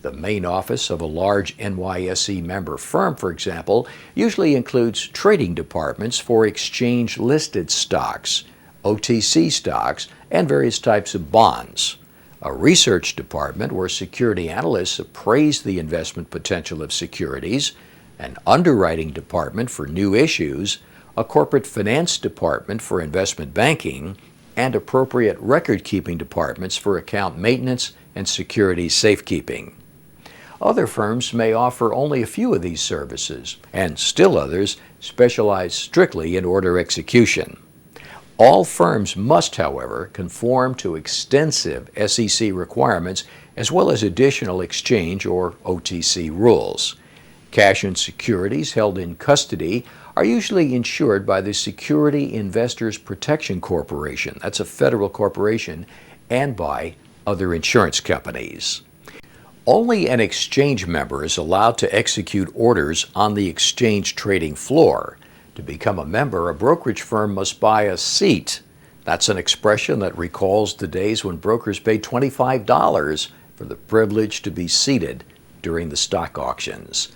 Speaker 1: The main office of a large NYSE member firm, for example, usually includes trading departments for exchange-listed stocks, OTC stocks, and various types of bonds. A research department where security analysts appraise the investment potential of securities, an underwriting department for new issues, a corporate finance department for investment banking, and appropriate record-keeping departments for account maintenance and securities safekeeping. Other firms may offer only a few of these services, and still others specialize strictly in order execution. All firms must, however, conform to extensive SEC requirements as well as additional exchange or OTC rules. Cash and securities held in custody are usually insured by the Security Investors Protection Corporation, that's a federal corporation, and by other insurance companies. Only an exchange member is allowed to execute orders on the exchange trading floor. To become a member, a brokerage firm must buy a seat. That's an expression that recalls the days when brokers paid $25 for the privilege to be seated during the stock auctions.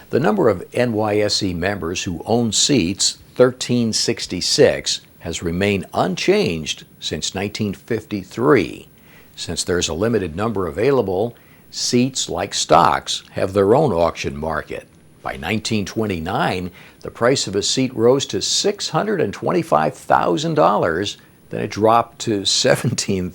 Speaker 1: The number of NYSE members who own seats, 1,366, has remained unchanged since 1953. Since there's a limited number available, seats, like stocks, have their own auction market. By 1929, the price of a seat rose to $625,000, then it dropped to $17,000 in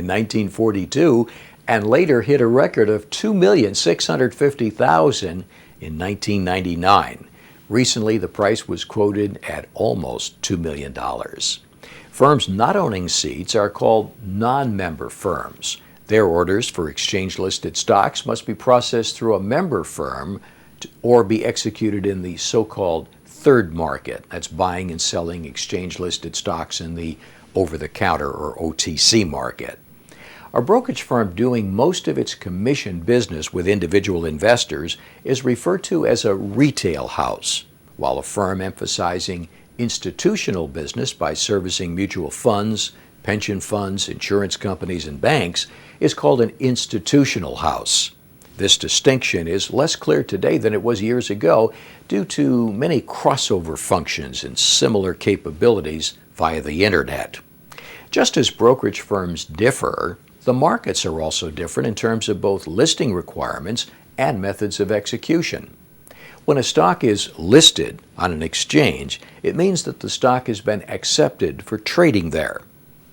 Speaker 1: 1942, and later hit a record of $2,650,000 in 1999. Recently, the price was quoted at almost $2 million. Firms not owning seats are called non-member firms. Their orders for exchange-listed stocks must be processed through a member firm or be executed in the so-called third market. That's buying and selling exchange-listed stocks in the over-the-counter or OTC market. A brokerage firm doing most of its commission business with individual investors is referred to as a retail house, while a firm emphasizing institutional business by servicing mutual funds, pension funds, insurance companies, and banks is called an institutional house. This distinction is less clear today than it was years ago due to many crossover functions and similar capabilities via the internet. Just as brokerage firms differ, the markets are also different in terms of both listing requirements and methods of execution. When a stock is listed on an exchange, it means that the stock has been accepted for trading there.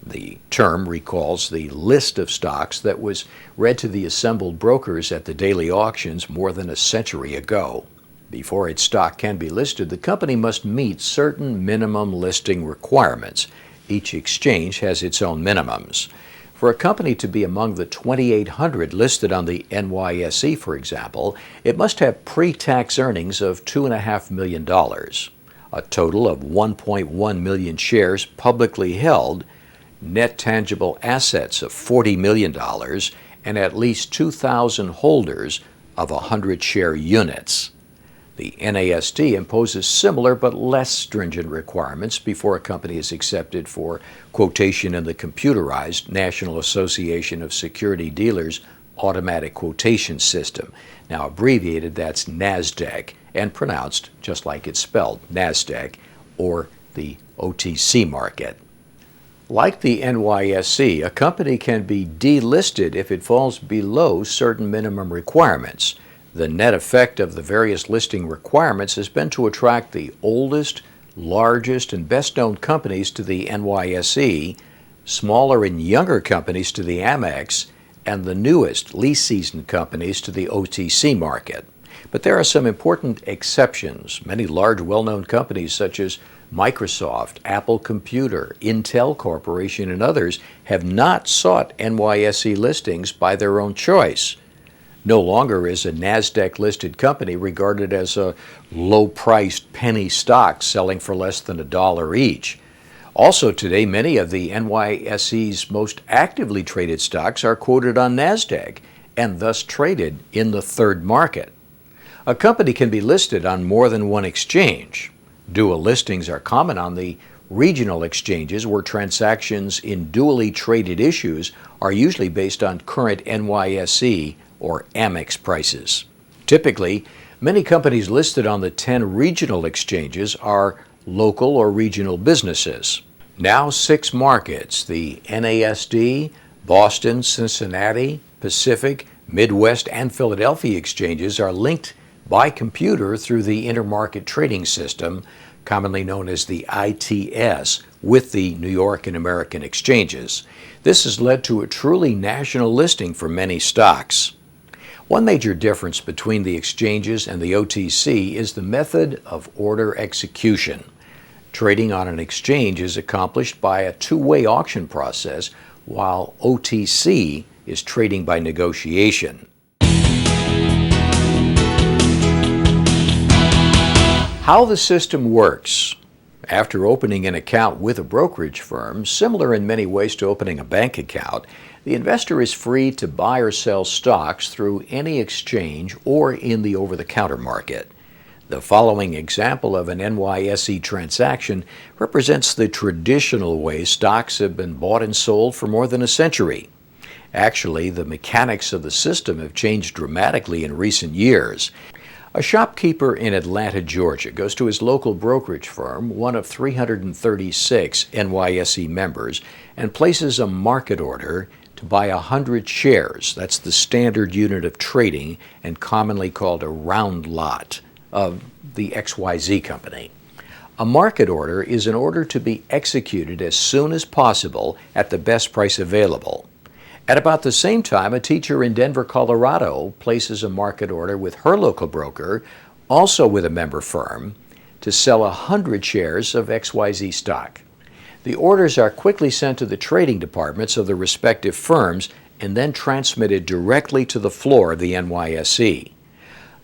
Speaker 1: The term recalls the list of stocks that was read to the assembled brokers at the daily auctions more than a century ago. Before its stock can be listed, the company must meet certain minimum listing requirements. Each exchange has its own minimums. For a company to be among the 2,800 listed on the NYSE, for example, it must have pre-tax earnings of $2.5 million, a total of 1.1 million shares publicly held, net tangible assets of $40 million, and at least 2,000 holders of 100 share units. The NASD imposes similar but less stringent requirements before a company is accepted for quotation in the computerized National Association of Security Dealers automatic quotation system. Now abbreviated, that's NASDAQ, and pronounced just like it's spelled, NASDAQ, or the OTC market. Like the NYSE, a company can be delisted if it falls below certain minimum requirements. The net effect of the various listing requirements has been to attract the oldest, largest, and best-known companies to the NYSE, smaller and younger companies to the Amex, and the newest least seasoned companies to the OTC market. But there are some important exceptions. Many large, well-known companies such as Microsoft, Apple Computer, Intel Corporation, and others have not sought NYSE listings by their own choice. No longer is a NASDAQ-listed company regarded as a low-priced penny stock selling for less than $1 each. Also today, many of the NYSE's most actively traded stocks are quoted on NASDAQ and thus traded in the third market. A company can be listed on more than one exchange. Dual listings are common on the regional exchanges where transactions in dually traded issues are usually based on current NYSE or Amex prices. Typically, many companies listed on the 10 regional exchanges are local or regional businesses. Now 6 markets, the NASD, Boston, Cincinnati, Pacific, Midwest, and Philadelphia exchanges are linked by computer through the intermarket trading system, commonly known as the ITS, with the New York and American exchanges. This has led to a truly national listing for many stocks. One major difference between the exchanges and the OTC is the method of order execution. Trading on an exchange is accomplished by a two-way auction process, while OTC is trading by negotiation. How the system works. After opening an account with a brokerage firm, similar in many ways to opening a bank account, the investor is free to buy or sell stocks through any exchange or in the over-the-counter market. The following example of an NYSE transaction represents the traditional way stocks have been bought and sold for more than a century. Actually, the mechanics of the system have changed dramatically in recent years. A shopkeeper in Atlanta, Georgia, goes to his local brokerage firm, one of 336 NYSE members, and places a market order to buy 100 shares. That's the standard unit of trading and commonly called a round lot of the XYZ company. A market order is an order to be executed as soon as possible at the best price available. At about the same time, a teacher in Denver, Colorado, places a market order with her local broker, also with a member firm, to sell 100 shares of XYZ stock. The orders are quickly sent to the trading departments of the respective firms and then transmitted directly to the floor of the NYSE.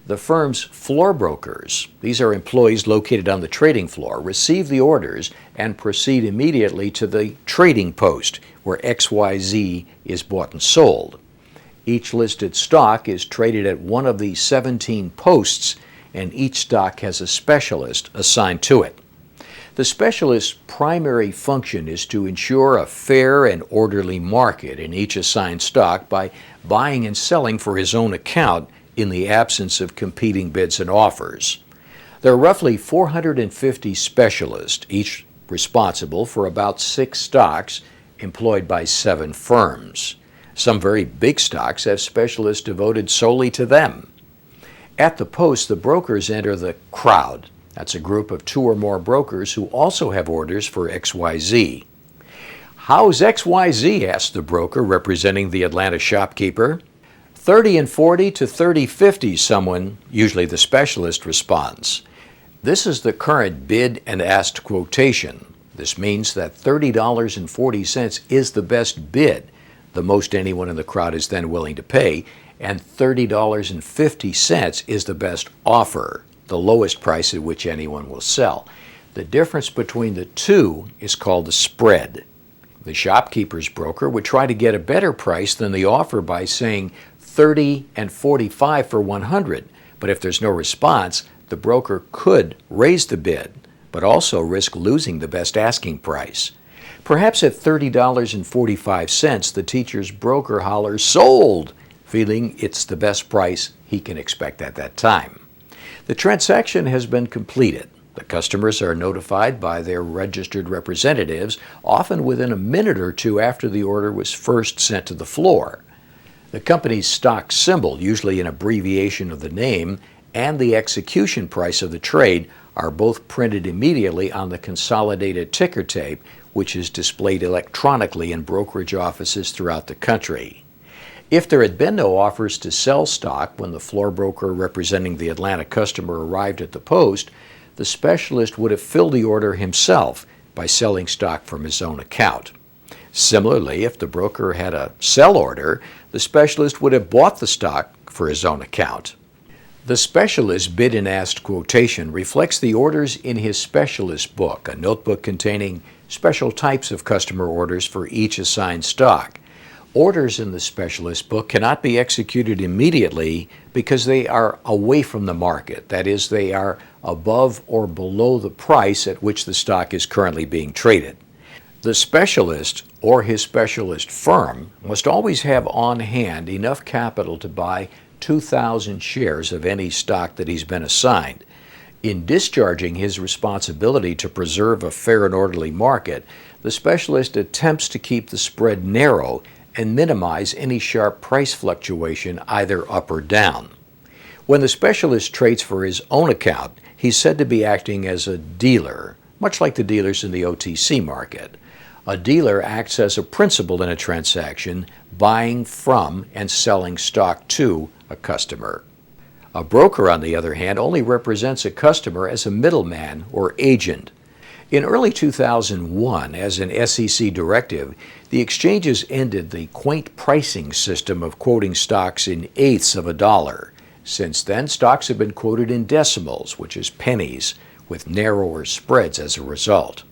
Speaker 1: The firm's floor brokers, these are employees located on the trading floor, receive the orders and proceed immediately to the trading post where XYZ is bought and sold. Each listed stock is traded at one of the 17 posts, and each stock has a specialist assigned to it. The specialist's primary function is to ensure a fair and orderly market in each assigned stock by buying and selling for his own account in the absence of competing bids and offers. There are roughly 450 specialists, each responsible for about 6 stocks employed by 7 firms. Some very big stocks have specialists devoted solely to them. At the post, the brokers enter the crowd. That's a group of 2 or more brokers who also have orders for XYZ. "How's XYZ?" asked the broker representing the Atlanta shopkeeper. 30 and 40 to 30.50, someone, usually the specialist, responds. This is the current bid and asked quotation. This means that $30.40 is the best bid, the most anyone in the crowd is then willing to pay, and $30.50 is the best offer, the lowest price at which anyone will sell. The difference between the two is called the spread. The shopkeeper's broker would try to get a better price than the offer by saying 30 and 45 for 100, but if there's no response, the broker could raise the bid, but also risk losing the best asking price. Perhaps at $30.45, the teacher's broker hollers, "Sold!" feeling it's the best price he can expect at that time. The transaction has been completed. The customers are notified by their registered representatives, often within a minute or two after the order was first sent to the floor. The company's stock symbol, usually an abbreviation of the name, and the execution price of the trade are both printed immediately on the consolidated ticker tape, which is displayed electronically in brokerage offices throughout the country. If there had been no offers to sell stock when the floor broker representing the Atlanta customer arrived at the post, the specialist would have filled the order himself by selling stock from his own account. Similarly, if the broker had a sell order, the specialist would have bought the stock for his own account. The specialist's bid and ask quotation reflects the orders in his specialist book, a notebook containing special types of customer orders for each assigned stock. Orders in the specialist book cannot be executed immediately because they are away from the market. That is, they are above or below the price at which the stock is currently being traded. The specialist or his specialist firm must always have on hand enough capital to buy 2,000 shares of any stock that he's been assigned. In discharging his responsibility to preserve a fair and orderly market, the specialist attempts to keep the spread narrow and minimize any sharp price fluctuation either up or down. When the specialist trades for his own account, he's said to be acting as a dealer, much like the dealers in the OTC market. A dealer acts as a principal in a transaction, buying from and selling stock to a customer. A broker, on the other hand, only represents a customer as a middleman or agent. In early 2001, as an SEC directive, the exchanges ended the quaint pricing system of quoting stocks in eighths of a dollar. Since then, stocks have been quoted in decimals, which is pennies, with narrower spreads as a result.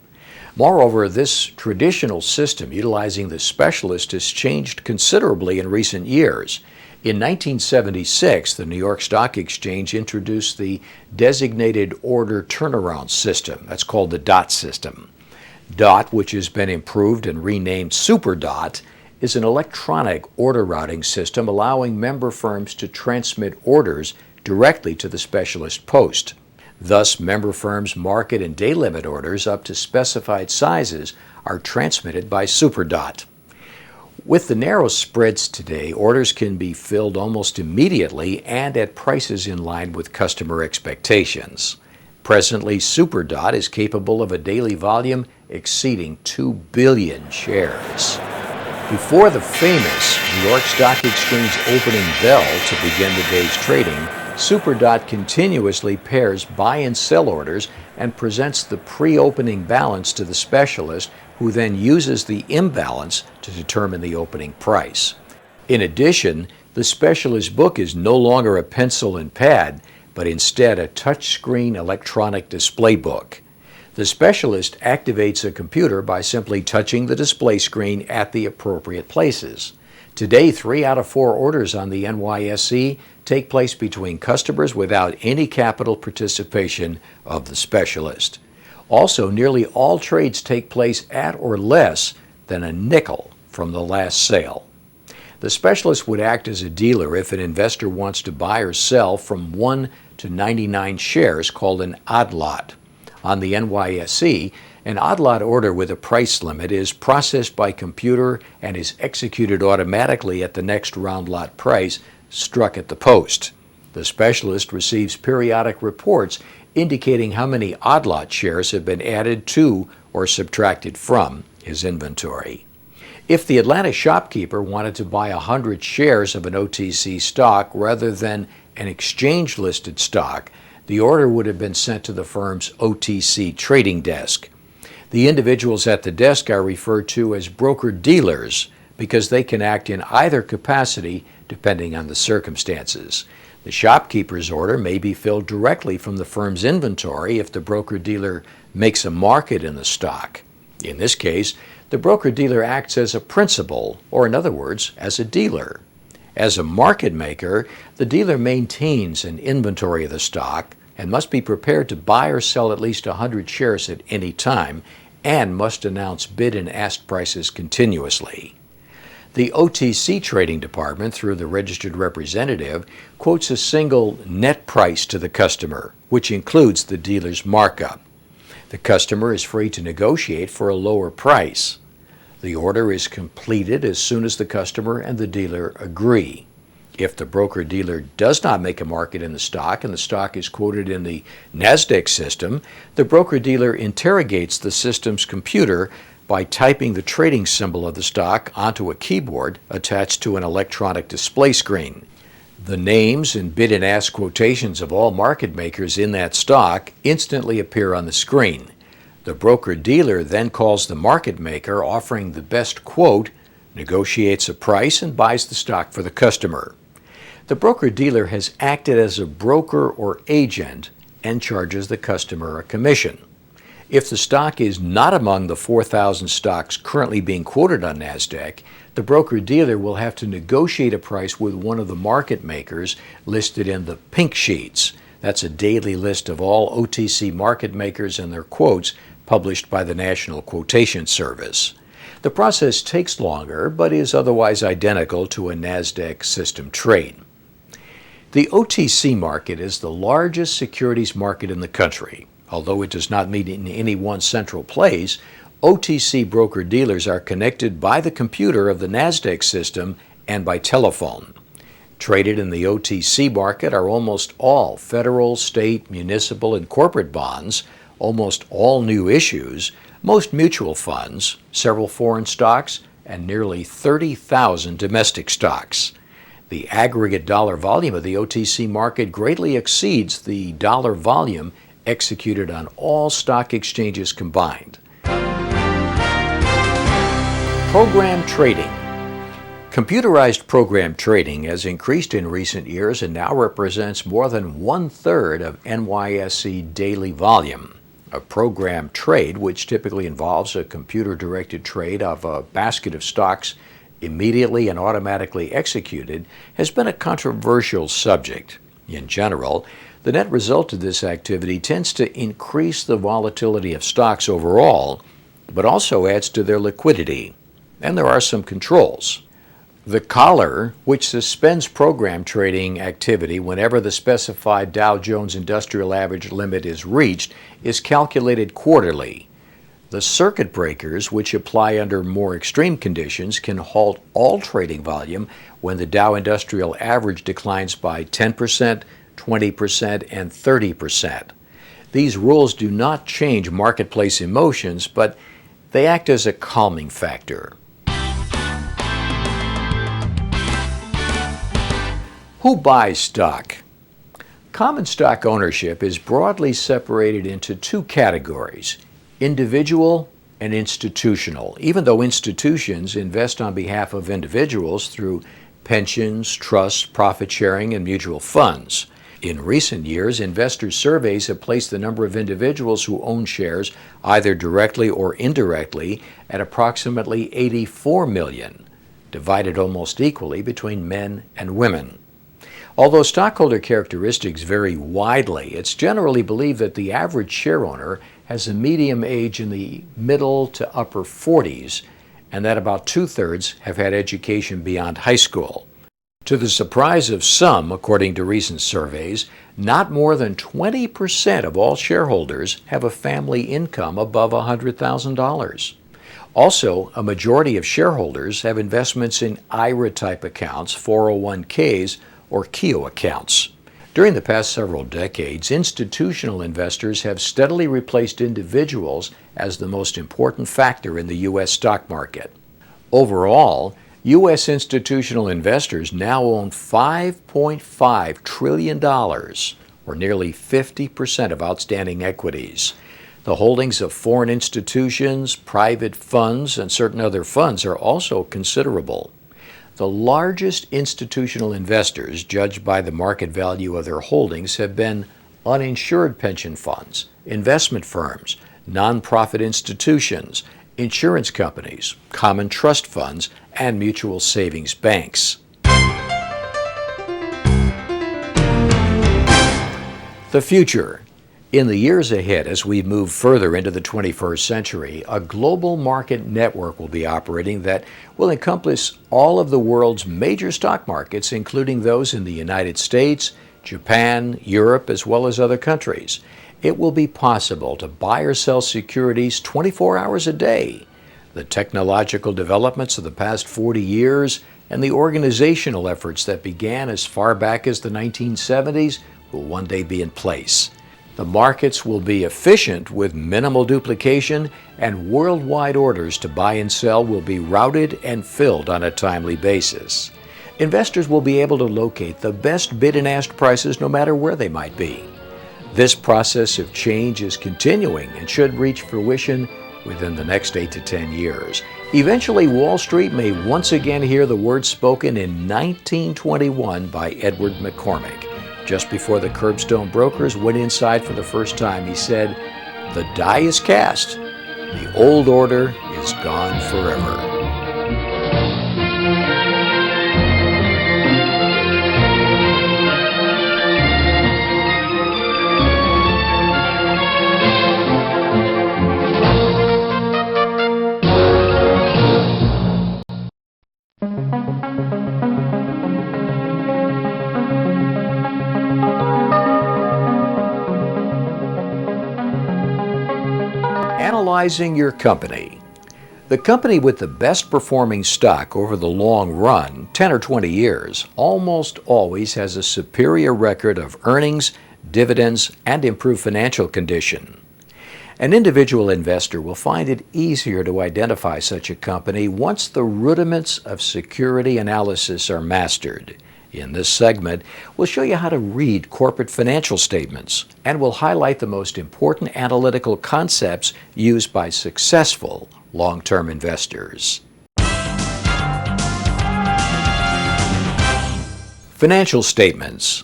Speaker 1: Moreover, this traditional system utilizing the specialist has changed considerably in recent years. In 1976, the New York Stock Exchange introduced the Designated Order Turnaround System. That's called the DOT system. DOT, which has been improved and renamed Super DOT, is an electronic order routing system allowing member firms to transmit orders directly to the specialist post. Thus, member firms' market and day limit orders up to specified sizes are transmitted by SuperDot. With the narrow spreads today, orders can be filled almost immediately and at prices in line with customer expectations. Presently, SuperDot is capable of a daily volume exceeding 2 billion shares. Before the famous New York Stock Exchange opening bell to begin the day's trading, SuperDot continuously pairs buy and sell orders and presents the pre-opening balance to the specialist, who then uses the imbalance to determine the opening price. In addition, the specialist book is no longer a pencil and pad, but instead a touchscreen electronic display book. The specialist activates a computer by simply touching the display screen at the appropriate places. Today, 3 out of 4 orders on the NYSE take place between customers without any capital participation of the specialist. Also, nearly all trades take place at or less than a nickel from the last sale. The specialist would act as a dealer if an investor wants to buy or sell from 1 to 99 shares, called an odd lot. On the NYSE, an odd lot order with a price limit is processed by computer and is executed automatically at the next round lot price struck at the post. The specialist receives periodic reports indicating how many odd lot shares have been added to or subtracted from his inventory. If the Atlanta shopkeeper wanted to buy 100 shares of an OTC stock rather than an exchange-listed stock, the order would have been sent to the firm's OTC trading desk. The individuals at the desk are referred to as broker-dealers because they can act in either capacity depending on the circumstances. The shopkeeper's order may be filled directly from the firm's inventory if the broker-dealer makes a market in the stock. In this case, the broker-dealer acts as a principal, or in other words, as a dealer. As a market maker, the dealer maintains an inventory of the stock and must be prepared to buy or sell at least 100 shares at any time, and must announce bid and ask prices continuously. The OTC trading department, through the registered representative, quotes a single net price to the customer, which includes the dealer's markup. The customer is free to negotiate for a lower price. The order is completed as soon as the customer and the dealer agree. If the broker-dealer does not make a market in the stock and the stock is quoted in the NASDAQ system, the broker-dealer interrogates the system's computer by typing the trading symbol of the stock onto a keyboard attached to an electronic display screen. The names and bid and ask quotations of all market makers in that stock instantly appear on the screen. The broker-dealer then calls the market maker offering the best quote, negotiates a price, and buys the stock for the customer. The broker-dealer has acted as a broker or agent and charges the customer a commission. If the stock is not among the 4,000 stocks currently being quoted on NASDAQ, the broker-dealer will have to negotiate a price with one of the market makers listed in the pink sheets. That's a daily list of all OTC market makers and their quotes published by the National Quotation Service. The process takes longer, but is otherwise identical to a NASDAQ system trade. The OTC market is the largest securities market in the country. Although it does not meet in any one central place, OTC broker-dealers are connected by the computer of the NASDAQ system and by telephone. Traded in the OTC market are almost all federal, state, municipal, and corporate bonds, almost all new issues, most mutual funds, several foreign stocks, and nearly 30,000 domestic stocks. The aggregate dollar volume of the OTC market greatly exceeds the dollar volume executed on all stock exchanges combined. Program trading. Computerized program trading has increased in recent years and now represents more than 1/3 of NYSE daily volume. A program trade, which typically involves a computer-directed trade of a basket of stocks immediately and automatically executed, has been a controversial subject. In general, the net result of this activity tends to increase the volatility of stocks overall, but also adds to their liquidity. And there are some controls. The collar, which suspends program trading activity whenever the specified Dow Jones Industrial Average limit is reached, is calculated quarterly. The circuit breakers, which apply under more extreme conditions, can halt all trading volume when the Dow Industrial Average declines by 10%, 20%, and 30%. These rules do not change marketplace emotions, but they act as a calming factor. Who buys stock? Common stock ownership is broadly separated into two categories: individual and institutional, even though institutions invest on behalf of individuals through pensions, trusts, profit sharing, and mutual funds. In recent years, investor surveys have placed the number of individuals who own shares, either directly or indirectly, at approximately 84 million, divided almost equally between men and women. Although stockholder characteristics vary widely, it's generally believed that the average share owner has a median age in the middle to upper 40s, and that about 2/3 have had education beyond high school. To the surprise of some, according to recent surveys, not more than 20% of all shareholders have a family income above $100,000. Also, a majority of shareholders have investments in IRA-type accounts, 401ks, or KEO accounts. During the past several decades, institutional investors have steadily replaced individuals as the most important factor in the U.S. stock market. Overall, U.S. institutional investors now own $5.5 trillion, or nearly 50% of outstanding equities. The holdings of foreign institutions, private funds, and certain other funds are also considerable. The largest institutional investors, judged by the market value of their holdings, have been uninsured pension funds, investment firms, nonprofit institutions, insurance companies, common trust funds, and mutual savings banks. The future. In the years ahead, as we move further into the 21st century, a global market network will be operating that will encompass all of the world's major stock markets, including those in the United States, Japan, Europe, as well as other countries. It will be possible to buy or sell securities 24 hours a day. The technological developments of the past 40 years and the organizational efforts that began as far back as the 1970s will one day be in place. The markets will be efficient with minimal duplication, and worldwide orders to buy and sell will be routed and filled on a timely basis. Investors will be able to locate the best bid and ask prices no matter where they might be. This process of change is continuing and should reach fruition within the next 8 to 10 years. Eventually, Wall Street may once again hear the words spoken in 1921 by Edward McCormick. Just before the curbstone brokers went inside for the first time, he said, "The die is cast. The old order is gone forever." Analyzing your company. The company with the best performing stock over the long run, 10 or 20 years, almost always has a superior record of earnings, dividends, and improved financial condition. An individual investor will find it easier to identify such a company once the rudiments of security analysis are mastered. In this segment, we'll show you how to read corporate financial statements, and we'll highlight the most important analytical concepts used by successful long-term investors. Financial statements.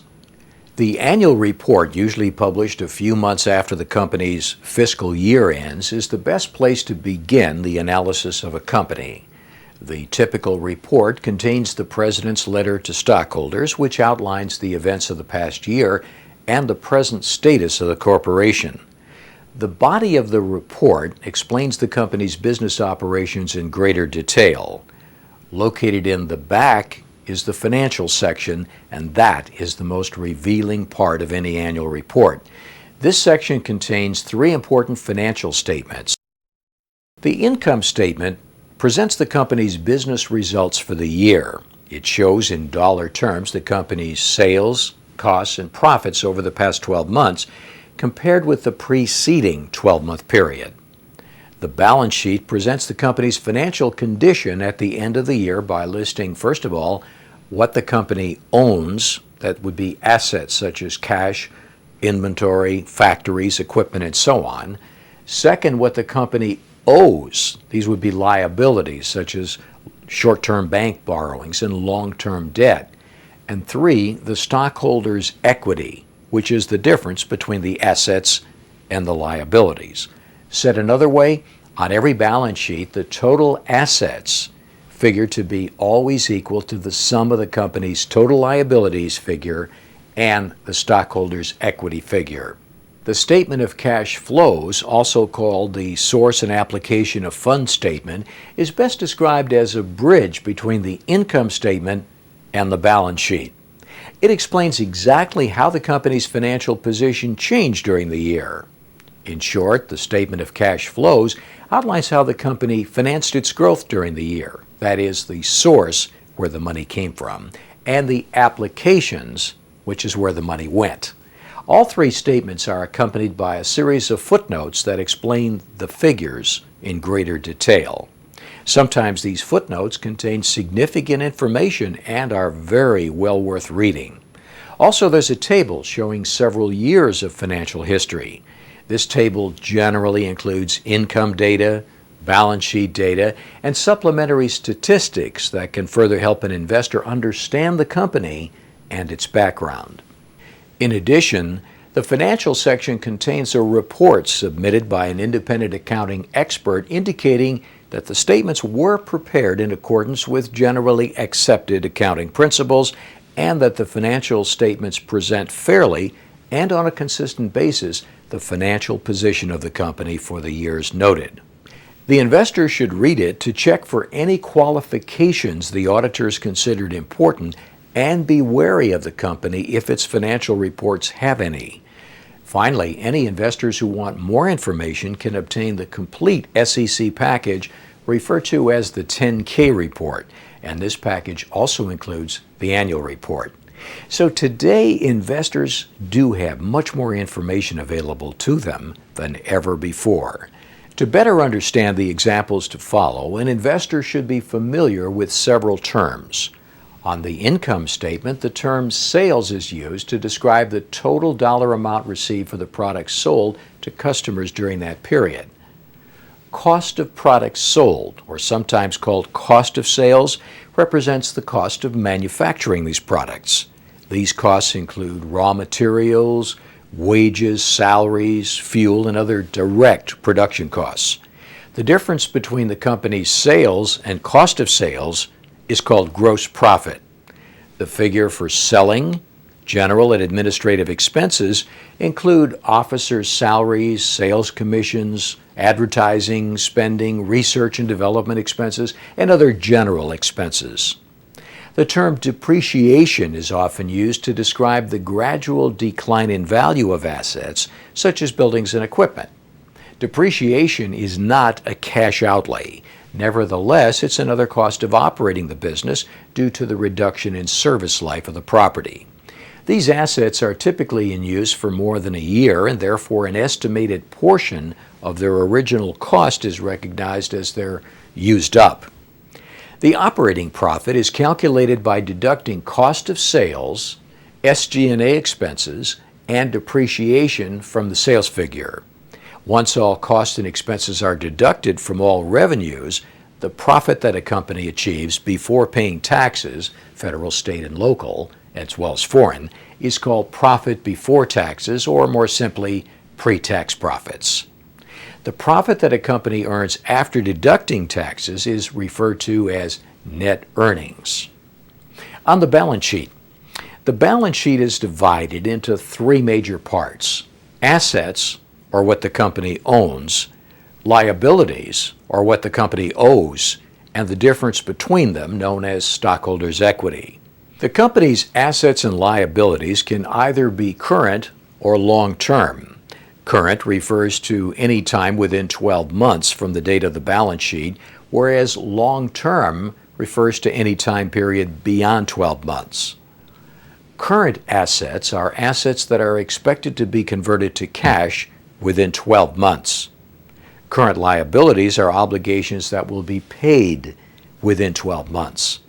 Speaker 1: The annual report, usually published a few months after the company's fiscal year ends, is the best place to begin the analysis of a company. The typical report contains the president's letter to stockholders, which outlines the events of the past year and the present status of the corporation. The body of the report explains the company's business operations in greater detail. Located in the back is the financial section, and that is the most revealing part of any annual report. This section contains 3 important financial statements. The income statement presents the company's business results for the year. It shows in dollar terms the company's sales, costs, and profits over the past 12 months compared with the preceding 12-month period. The balance sheet presents the company's financial condition at the end of the year by listing, first of all, what the company owns, that would be assets such as cash, inventory, factories, equipment, and so on. Second, what the company owes. These would be liabilities such as short-term bank borrowings and long-term debt. And 3, the stockholders' equity, which is the difference between the assets and the liabilities. Said another way, on every balance sheet, the total assets figure to be always equal to the sum of the company's total liabilities figure and the stockholders' equity figure. The statement of cash flows, also called the source and application of funds statement, is best described as a bridge between the income statement and the balance sheet. It explains exactly how the company's financial position changed during the year. In short, the statement of cash flows outlines how the company financed its growth during the year, that is, the source where the money came from, and the applications, which is where the money went. All 3 statements are accompanied by a series of footnotes that explain the figures in greater detail. Sometimes these footnotes contain significant information and are very well worth reading. Also, there's a table showing several years of financial history. This table generally includes income data, balance sheet data, and supplementary statistics that can further help an investor understand the company and its background. In addition, the financial section contains a report submitted by an independent accounting expert indicating that the statements were prepared in accordance with generally accepted accounting principles and that the financial statements present fairly and on a consistent basis the financial position of the company for the years noted. The investor should read it to check for any qualifications the auditors considered important and be wary of the company if its financial reports have any. Finally, any investors who want more information can obtain the complete SEC package referred to as the 10-K report, and this package also includes the annual report. So today, investors do have much more information available to them than ever before. To better understand the examples to follow, an investor should be familiar with several terms. On the income statement, the term sales is used to describe the total dollar amount received for the products sold to customers during that period. Cost of products sold, or sometimes called cost of sales, represents the cost of manufacturing these products. These costs include raw materials, wages, salaries, fuel, and other direct production costs. The difference between the company's sales and cost of sales is called gross profit. The figure for selling, general and administrative expenses include officers' salaries, sales commissions, advertising, spending, research and development expenses, and other general expenses. The term depreciation is often used to describe the gradual decline in value of assets, such as buildings and equipment. Depreciation is not a cash outlay. Nevertheless, it's another cost of operating the business due to the reduction in service life of the property. These assets are typically in use for more than a year, and therefore an estimated portion of their original cost is recognized as they're used up. The operating profit is calculated by deducting cost of sales, SG&A expenses, and depreciation from the sales figure. Once all costs and expenses are deducted from all revenues, the profit that a company achieves before paying taxes, federal, state, and local, as well as foreign, is called profit before taxes, or more simply, pre-tax profits. The profit that a company earns after deducting taxes is referred to as net earnings. On the balance sheet, the balance sheet is divided into three major parts: assets, or what the company owns; liabilities, or what the company owes, and the difference between them, known as stockholders' equity. The company's assets and liabilities can either be current or long-term. Current refers to any time within 12 months from the date of the balance sheet, whereas long-term refers to any time period beyond 12 months. Current assets are assets that are expected to be converted to cash within 12 months. Current liabilities are obligations that will be paid within 12 months.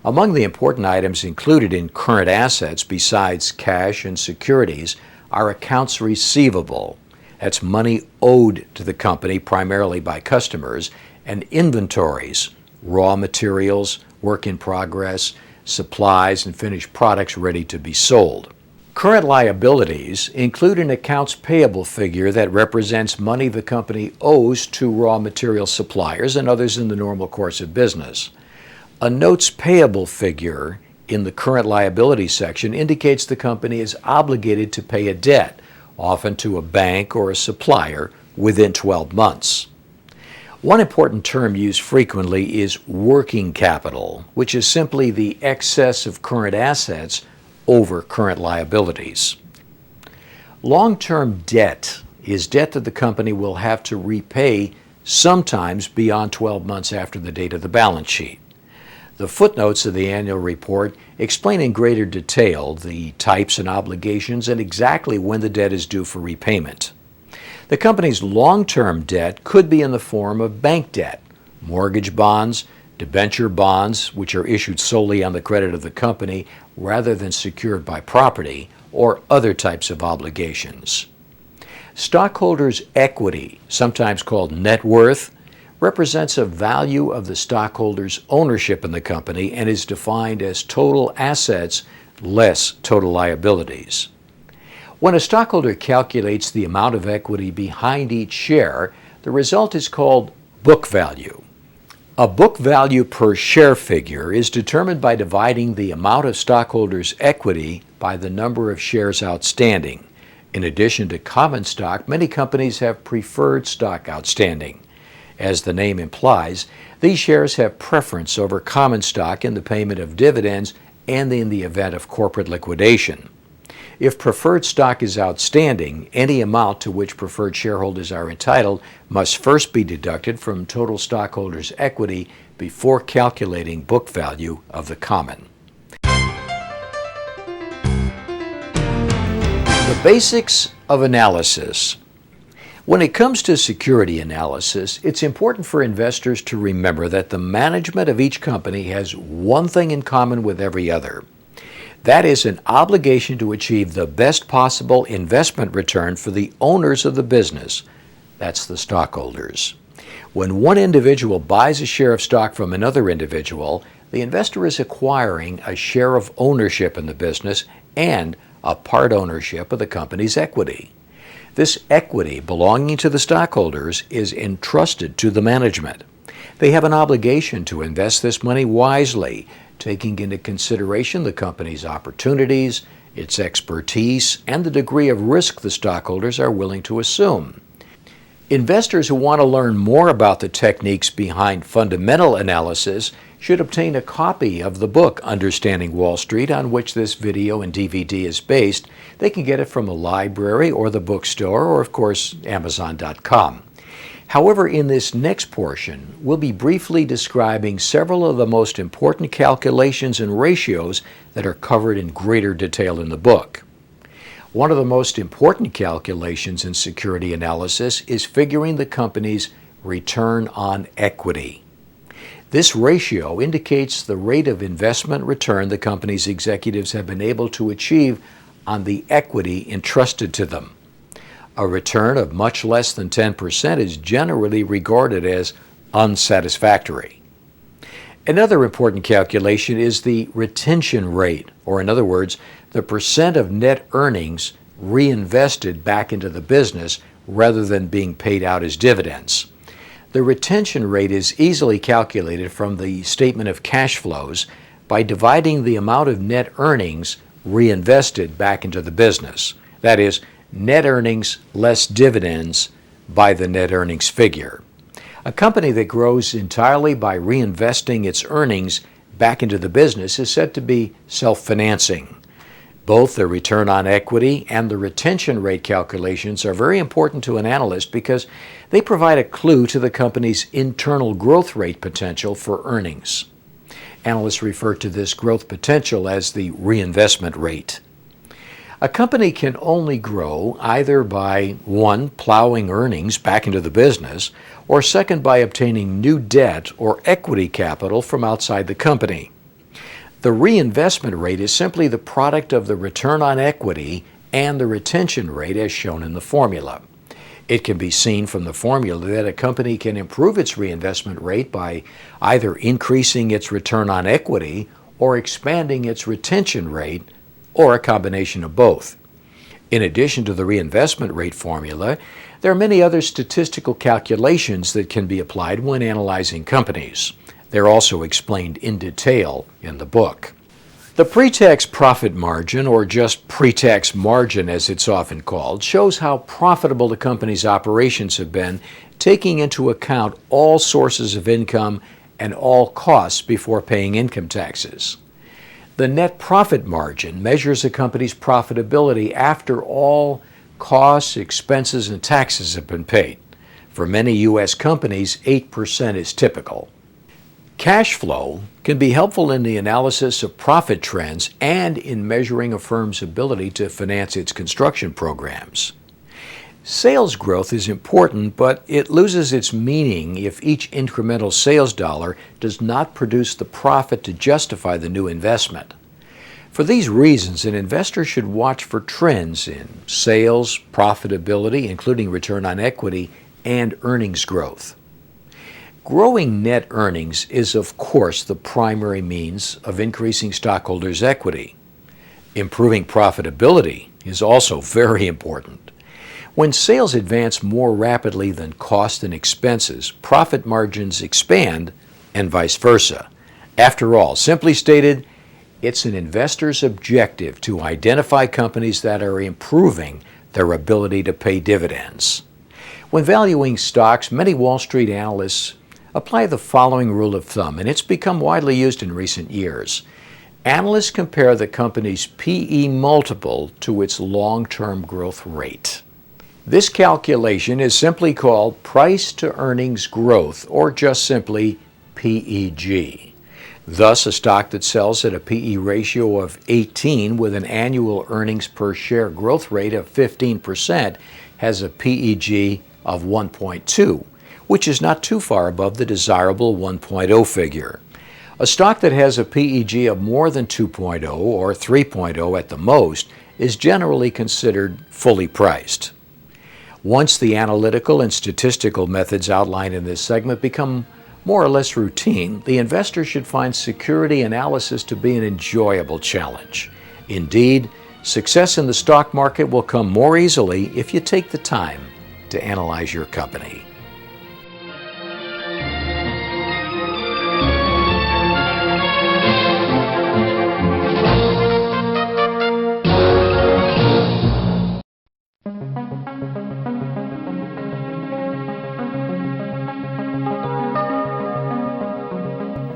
Speaker 1: Among the important items included in current assets, besides cash and securities, are accounts receivable. That's money owed to the company primarily by customers, and inventories, raw materials, work in progress, supplies, and finished products ready to be sold. Current liabilities include an accounts payable figure that represents money the company owes to raw material suppliers and others in the normal course of business. A notes payable figure in the current liability section indicates the company is obligated to pay a debt, often to a bank or a supplier, within 12 months. One important term used frequently is working capital, which is simply the excess of current assets over current liabilities. Long-term debt is debt that the company will have to repay sometimes beyond 12 months after the date of the balance sheet. The footnotes of the annual report explain in greater detail the types and obligations and exactly when the debt is due for repayment. The company's long-term debt could be in the form of bank debt, mortgage bonds, debenture bonds, which are issued solely on the credit of the company rather than secured by property, or other types of obligations. Stockholders' equity, sometimes called net worth, represents a value of the stockholders' ownership in the company and is defined as total assets less total liabilities. When a stockholder calculates the amount of equity behind each share, the result is called book value. A book value per share figure is determined by dividing the amount of stockholders' equity by the number of shares outstanding. In addition to common stock, many companies have preferred stock outstanding. As the name implies, these shares have preference over common stock in the payment of dividends and in the event of corporate liquidation. If preferred stock is outstanding, any amount to which preferred shareholders are entitled must first be deducted from total stockholders' equity before calculating book value of the common. Basics of analysis. When it comes to security analysis, it's important for investors to remember that the management of each company has one thing in common with every other. That is an obligation to achieve the best possible investment return for the owners of the business. That's the stockholders. When one individual buys a share of stock from another individual, the investor is acquiring a share of ownership in the business and a part ownership of the company's equity. This equity belonging to the stockholders is entrusted to the management. They have an obligation to invest this money wisely, taking into consideration the company's opportunities, its expertise, and the degree of risk the stockholders are willing to assume. Investors who want to learn more about the techniques behind fundamental analysis should obtain a copy of the book Understanding Wall Street, on which this video and DVD is based. They can get it from a library or the bookstore, or of course Amazon.com. However, in this next portion, we'll be briefly describing several of the most important calculations and ratios that are covered in greater detail in the book. One of the most important calculations in security analysis is figuring the company's return on equity. This ratio indicates the rate of investment return the company's executives have been able to achieve on the equity entrusted to them. A return of much less than 10% is generally regarded as unsatisfactory. Another important calculation is the retention rate, or in other words, the percent of net earnings reinvested back into the business rather than being paid out as dividends. The retention rate is easily calculated from the statement of cash flows by dividing the amount of net earnings reinvested back into the business. That is, net earnings less dividends by the net earnings figure. A company that grows entirely by reinvesting its earnings back into the business is said to be self-financing. Both the return on equity and the retention rate calculations are very important to an analyst because they provide a clue to the company's internal growth rate potential for earnings. Analysts refer to this growth potential as the reinvestment rate. A company can only grow either by, one, plowing earnings back into the business, or second, by obtaining new debt or equity capital from outside the company. The reinvestment rate is simply the product of the return on equity and the retention rate as shown in the formula. It can be seen from the formula that a company can improve its reinvestment rate by either increasing its return on equity or expanding its retention rate, or a combination of both. In addition to the reinvestment rate formula, there are many other statistical calculations that can be applied when analyzing companies. They're also explained in detail in the book. The pre-tax profit margin, or just pre-tax margin as it's often called, shows how profitable the company's operations have been, taking into account all sources of income and all costs before paying income taxes. The net profit margin measures a company's profitability after all costs, expenses, and taxes have been paid. For many U.S. companies, 8% is typical. Cash flow can be helpful in the analysis of profit trends and in measuring a firm's ability to finance its construction programs. Sales growth is important, but it loses its meaning if each incremental sales dollar does not produce the profit to justify the new investment. For these reasons, an investor should watch for trends in sales, profitability, including return on equity, and earnings growth. Growing net earnings is, of course, the primary means of increasing stockholders' equity. Improving profitability is also very important. When sales advance more rapidly than costs and expenses, profit margins expand, and vice versa. After all, simply stated, it's an investor's objective to identify companies that are improving their ability to pay dividends. When valuing stocks, many Wall Street analysts apply the following rule of thumb, and it's become widely used in recent years. Analysts compare the company's P/E multiple to its long-term growth rate. This calculation is simply called price to earnings growth, or just simply PEG. Thus, a stock that sells at a P/E ratio of 18 with an annual earnings per share growth rate of 15% has a PEG of 1.2, which is not too far above the desirable 1.0 figure. A stock that has a PEG of more than 2.0 or 3.0 at the most is generally considered fully priced. Once the analytical and statistical methods outlined in this segment become more or less routine, the investor should find security analysis to be an enjoyable challenge. Indeed, success in the stock market will come more easily if you take the time to analyze your company.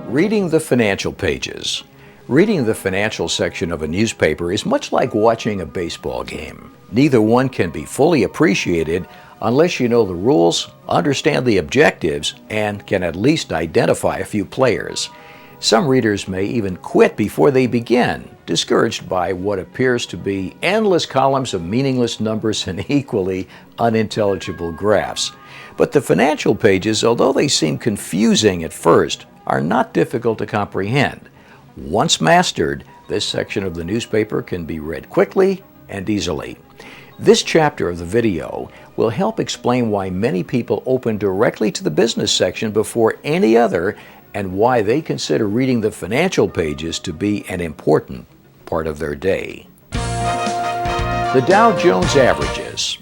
Speaker 1: Reading the financial pages. Reading the financial section of a newspaper is much like watching a baseball game. Neither one can be fully appreciated unless you know the rules, understand the objectives, and can at least identify a few players. Some readers may even quit before they begin, discouraged by what appears to be endless columns of meaningless numbers and equally unintelligible graphs. But the financial pages, although they seem confusing at first, are not difficult to comprehend. Once mastered, this section of the newspaper can be read quickly and easily. This chapter of the video will help explain why many people open directly to the business section before any other and why they consider reading the financial pages to be an important part of their day. The Dow Jones Averages.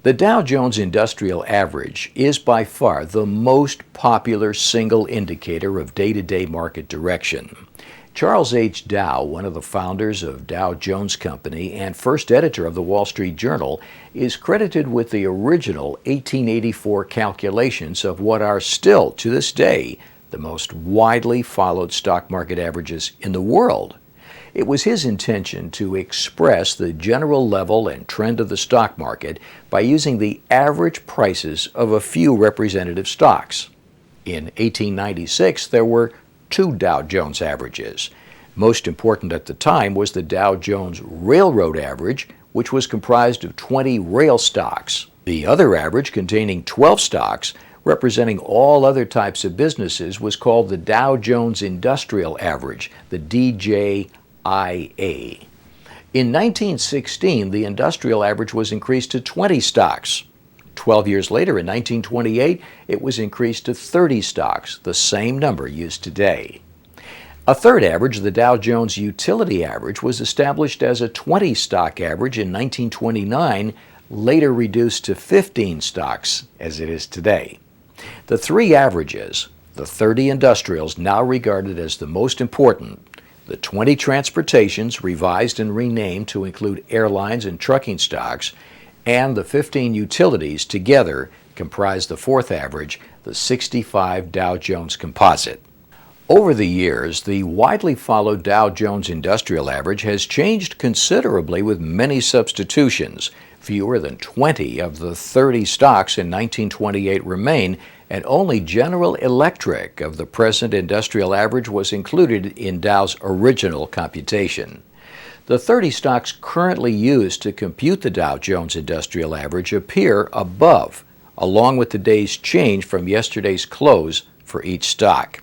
Speaker 1: The Dow Jones Industrial Average is by far the most popular single indicator of day-to-day market direction. Charles H. Dow, one of the founders of Dow Jones Company and first editor of the Wall Street Journal, is credited with the original 1884 calculations of what are still, to this day, the most widely followed stock market averages in the world. It was his intention to express the general level and trend of the stock market by using the average prices of a few representative stocks. In 1896, there were two Dow Jones averages. Most important at the time was the Dow Jones Railroad Average, which was comprised of 20 rail stocks. The other average, containing 12 stocks, representing all other types of businesses, was called the Dow Jones Industrial Average, the DJIA. In 1916, the industrial average was increased to 20 stocks. 12 years later, in 1928, it was increased to 30 stocks, the same number used today. A third average, the Dow Jones Utility Average, was established as a 20-stock average in 1929, later reduced to 15 stocks as it is today. The three averages, the 30 industrials now regarded as the most important, the 20 transportations revised and renamed to include airlines and trucking stocks, and the 15 utilities together comprise the fourth average, the 65 Dow Jones Composite. Over the years, the widely followed Dow Jones Industrial Average has changed considerably with many substitutions. Fewer than 20 of the 30 stocks in 1928 remain, and only General Electric of the present industrial average was included in Dow's original computation. The 30 stocks currently used to compute the Dow Jones Industrial Average appear above, along with the day's change from yesterday's close for each stock.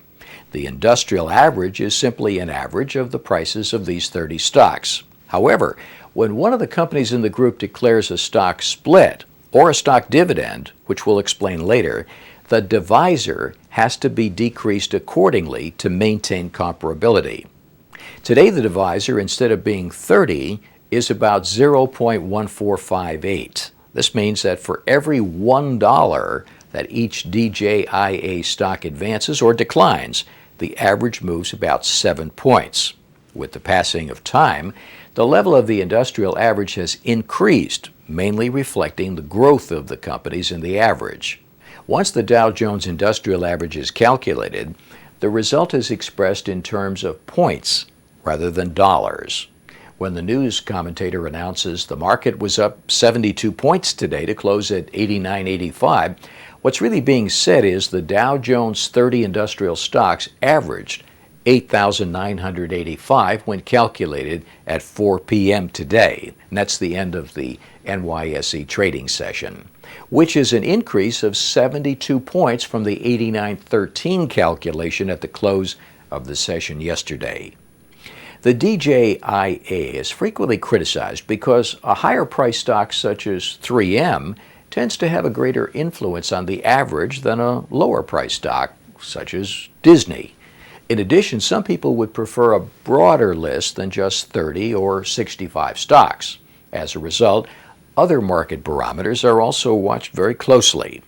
Speaker 1: The industrial average is simply an average of the prices of these 30 stocks. However, when one of the companies in the group declares a stock split or a stock dividend, which we'll explain later, the divisor has to be decreased accordingly to maintain comparability. Today, the divisor, instead of being 30, is about 0.1458. This means that for every $1 that each DJIA stock advances or declines, the average moves about 7 points. With the passing of time, the level of the industrial average has increased, mainly reflecting the growth of the companies in the average. Once the Dow Jones Industrial Average is calculated, the result is expressed in terms of points rather than dollars. When the news commentator announces the market was up 72 points today to close at 89.85, what's really being said is the Dow Jones 30 industrial stocks averaged 8,985 when calculated at 4 p.m. today. And that's the end of the NYSE trading session, which is an increase of 72 points from the 8913 calculation at the close of the session yesterday. The DJIA is frequently criticized because a higher price stock such as 3M tends to have a greater influence on the average than a lower price stock such as Disney. In addition, some people would prefer a broader list than just 30 or 65 stocks. As a result, other market barometers are also watched very closely.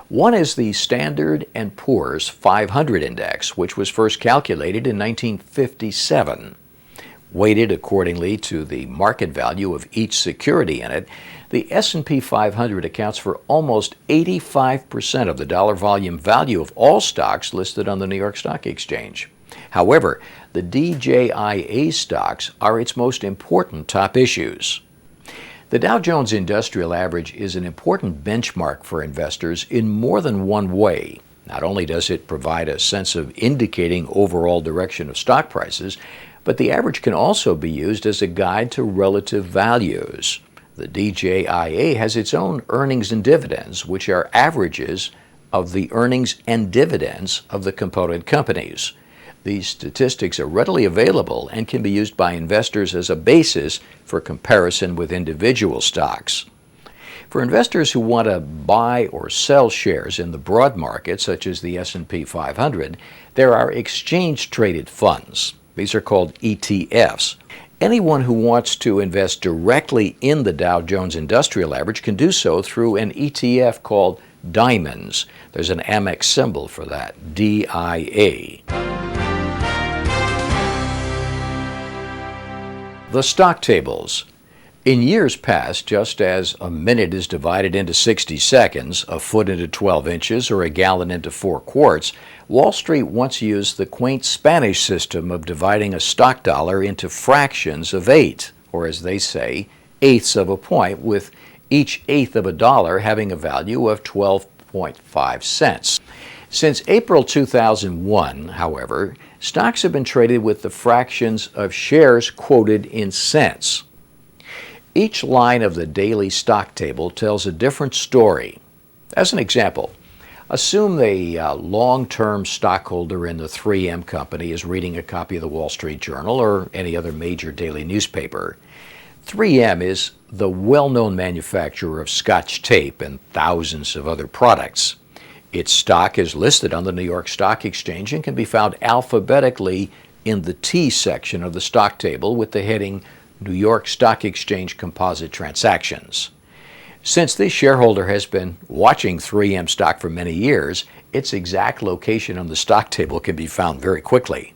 Speaker 1: One is the Standard & Poor's 500 Index, which was first calculated in 1957. Weighted accordingly to the market value of each security in it, the S&P 500 accounts for almost 85% of the dollar volume value of all stocks listed on the New York Stock Exchange. However, the DJIA stocks are its most important top issues. The Dow Jones Industrial Average is an important benchmark for investors in more than one way. Not only does it provide a sense of indicating overall direction of stock prices, but the average can also be used as a guide to relative values. The DJIA has its own earnings and dividends, which are averages of the earnings and dividends of the component companies. These statistics are readily available and can be used by investors as a basis for comparison with individual stocks. For investors who want to buy or sell shares in the broad market, such as the S&P 500, there are exchange-traded funds. These are called ETFs. Anyone who wants to invest directly in the Dow Jones Industrial Average can do so through an ETF called Diamonds. There's an Amex symbol for that, DIA. The stock tables. In years past, just as a minute is divided into 60 seconds, a foot into 12 inches, or a gallon into 4 quarts, Wall Street once used the quaint Spanish system of dividing a stock dollar into fractions of 8, or as they say, eighths of a point, with each eighth of a dollar having a value of 12.5 cents. Since April 2001, however, stocks have been traded with the fractions of shares quoted in cents. Each line of the daily stock table tells a different story. As an example, assume the long-term stockholder in the 3M company is reading a copy of the Wall Street Journal or any other major daily newspaper. 3M is the well-known manufacturer of Scotch tape and thousands of other products. Its stock is listed on the New York Stock Exchange and can be found alphabetically in the T section of the stock table with the heading New York Stock Exchange Composite Transactions. Since this shareholder has been watching 3M stock for many years, its exact location on the stock table can be found very quickly.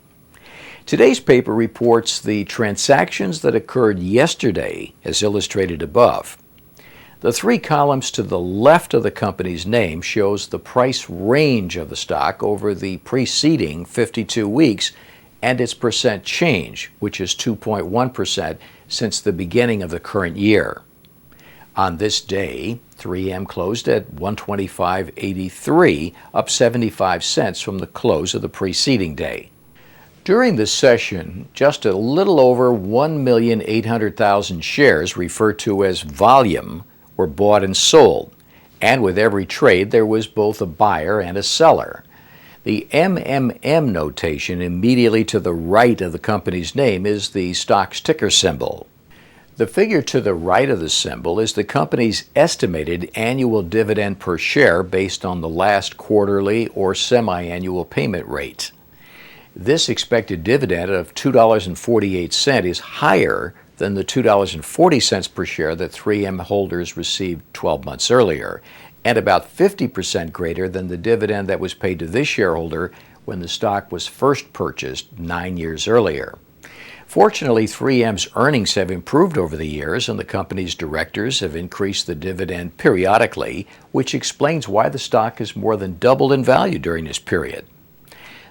Speaker 1: Today's paper reports the transactions that occurred yesterday, as illustrated above. The 3 columns to the left of the company's name shows the price range of the stock over the preceding 52 weeks and its percent change, which is 2.1% since the beginning of the current year. On this day, 3M closed at $125.83, up 75 cents from the close of the preceding day. During the session, just a little over 1,800,000 shares, referred to as volume, were bought and sold, and with every trade there was both a buyer and a seller. The MMM notation immediately to the right of the company's name is the stock's ticker symbol. The figure to the right of the symbol is the company's estimated annual dividend per share based on the last quarterly or semi-annual payment rate. This expected dividend of $2.48 is higher than the $2.40 per share that 3M holders received 12 months earlier, and about 50% greater than the dividend that was paid to this shareholder when the stock was first purchased 9 years earlier. Fortunately, 3M's earnings have improved over the years, and the company's directors have increased the dividend periodically, which explains why the stock has more than doubled in value during this period.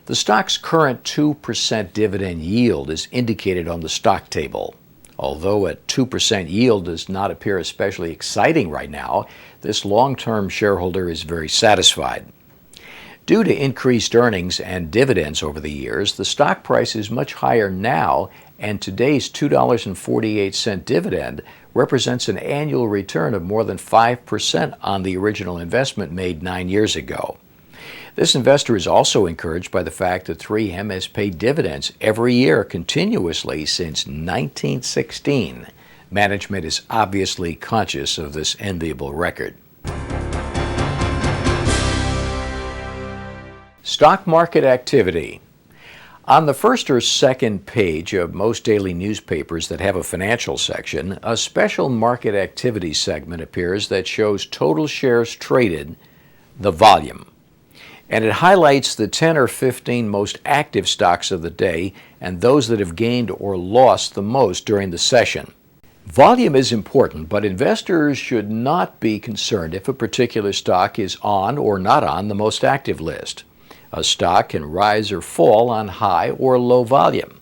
Speaker 1: The stock's current 2% dividend yield is indicated on the stock table. Although a 2% yield does not appear especially exciting right now, this long-term shareholder is very satisfied. Due to increased earnings and dividends over the years, the stock price is much higher now, and today's $2.48 dividend represents an annual return of more than 5% on the original investment made 9 years ago. This investor is also encouraged by the fact that 3M has paid dividends every year continuously since 1916. Management is obviously conscious of this enviable record. Stock market activity. On the first or second page of most daily newspapers that have a financial section, a special market activity segment appears that shows total shares traded, the volume. And it highlights the 10 or 15 most active stocks of the day and those that have gained or lost the most during the session. Volume is important, but investors should not be concerned if a particular stock is on or not on the most active list. A stock can rise or fall on high or low volume.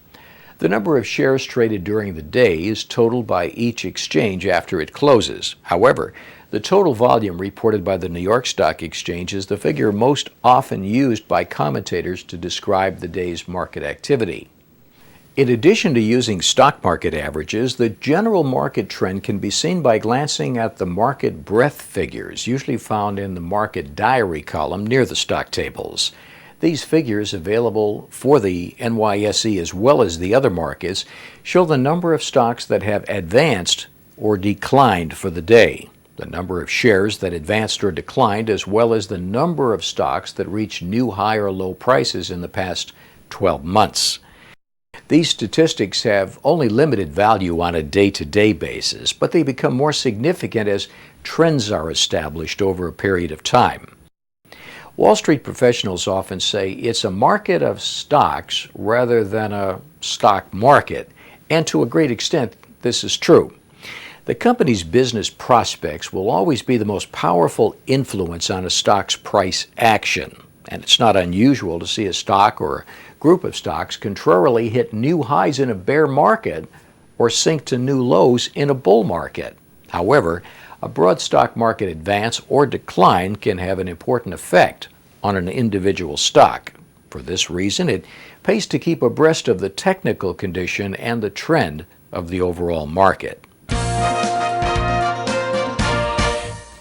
Speaker 1: The number of shares traded during the day is totaled by each exchange after it closes. However, the total volume reported by the New York Stock Exchange is the figure most often used by commentators to describe the day's market activity. In addition to using stock market averages, the general market trend can be seen by glancing at the market breadth figures, usually found in the market diary column near the stock tables. These figures, available for the NYSE as well as the other markets, show the number of stocks that have advanced or declined for the day, the number of shares that advanced or declined, as well as the number of stocks that reached new high or low prices in the past 12 months. These statistics have only limited value on a day-to-day basis, but they become more significant as trends are established over a period of time. Wall Street professionals often say it's a market of stocks rather than a stock market, and to a great extent, this is true. The company's business prospects will always be the most powerful influence on a stock's price action, and it's not unusual to see a stock or a group of stocks contrarily hit new highs in a bear market or sink to new lows in a bull market. However, a broad stock market advance or decline can have an important effect on an individual stock. For this reason, it pays to keep abreast of the technical condition and the trend of the overall market.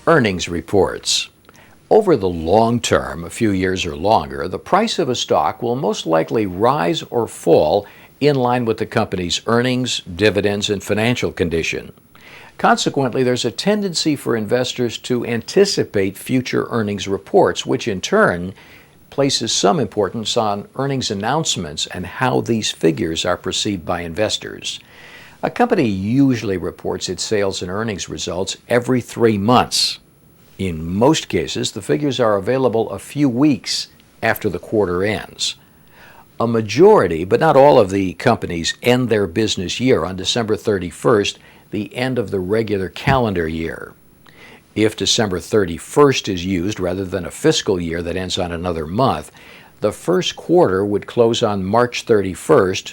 Speaker 1: Earnings reports. Over the long term, a few years or longer, the price of a stock will most likely rise or fall in line with the company's earnings, dividends, and financial condition. Consequently, there's a tendency for investors to anticipate future earnings reports, which in turn places some importance on earnings announcements and how these figures are perceived by investors. A company usually reports its sales and earnings results every 3 months. In most cases, the figures are available a few weeks after the quarter ends. A majority, but not all of the companies end their business year on December 31st, the end of the regular calendar year. If December 31st is used rather than a fiscal year that ends on another month, the first quarter would close on March 31st,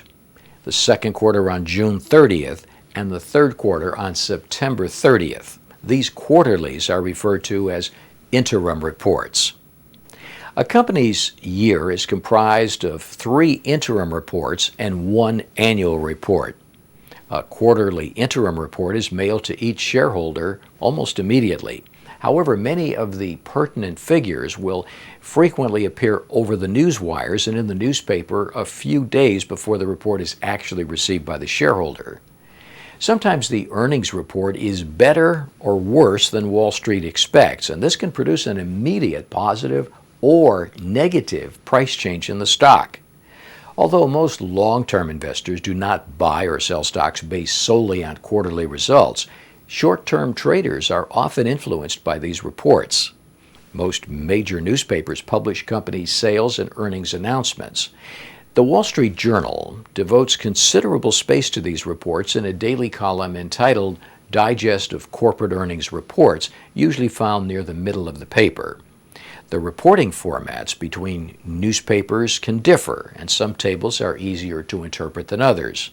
Speaker 1: the second quarter on June 30th, and the third quarter on September 30th. These quarterlies are referred to as interim reports. A company's year is comprised of 3 interim reports and 1 annual report. A quarterly interim report is mailed to each shareholder almost immediately. However, many of the pertinent figures will frequently appear over the news wires and in the newspaper a few days before the report is actually received by the shareholder. Sometimes the earnings report is better or worse than Wall Street expects, and this can produce an immediate positive or negative price change in the stock. Although most long-term investors do not buy or sell stocks based solely on quarterly results, short-term traders are often influenced by these reports. Most major newspapers publish company sales and earnings announcements. The Wall Street Journal devotes considerable space to these reports in a daily column entitled Digest of Corporate Earnings Reports, usually found near the middle of the paper. The reporting formats between newspapers can differ, and some tables are easier to interpret than others.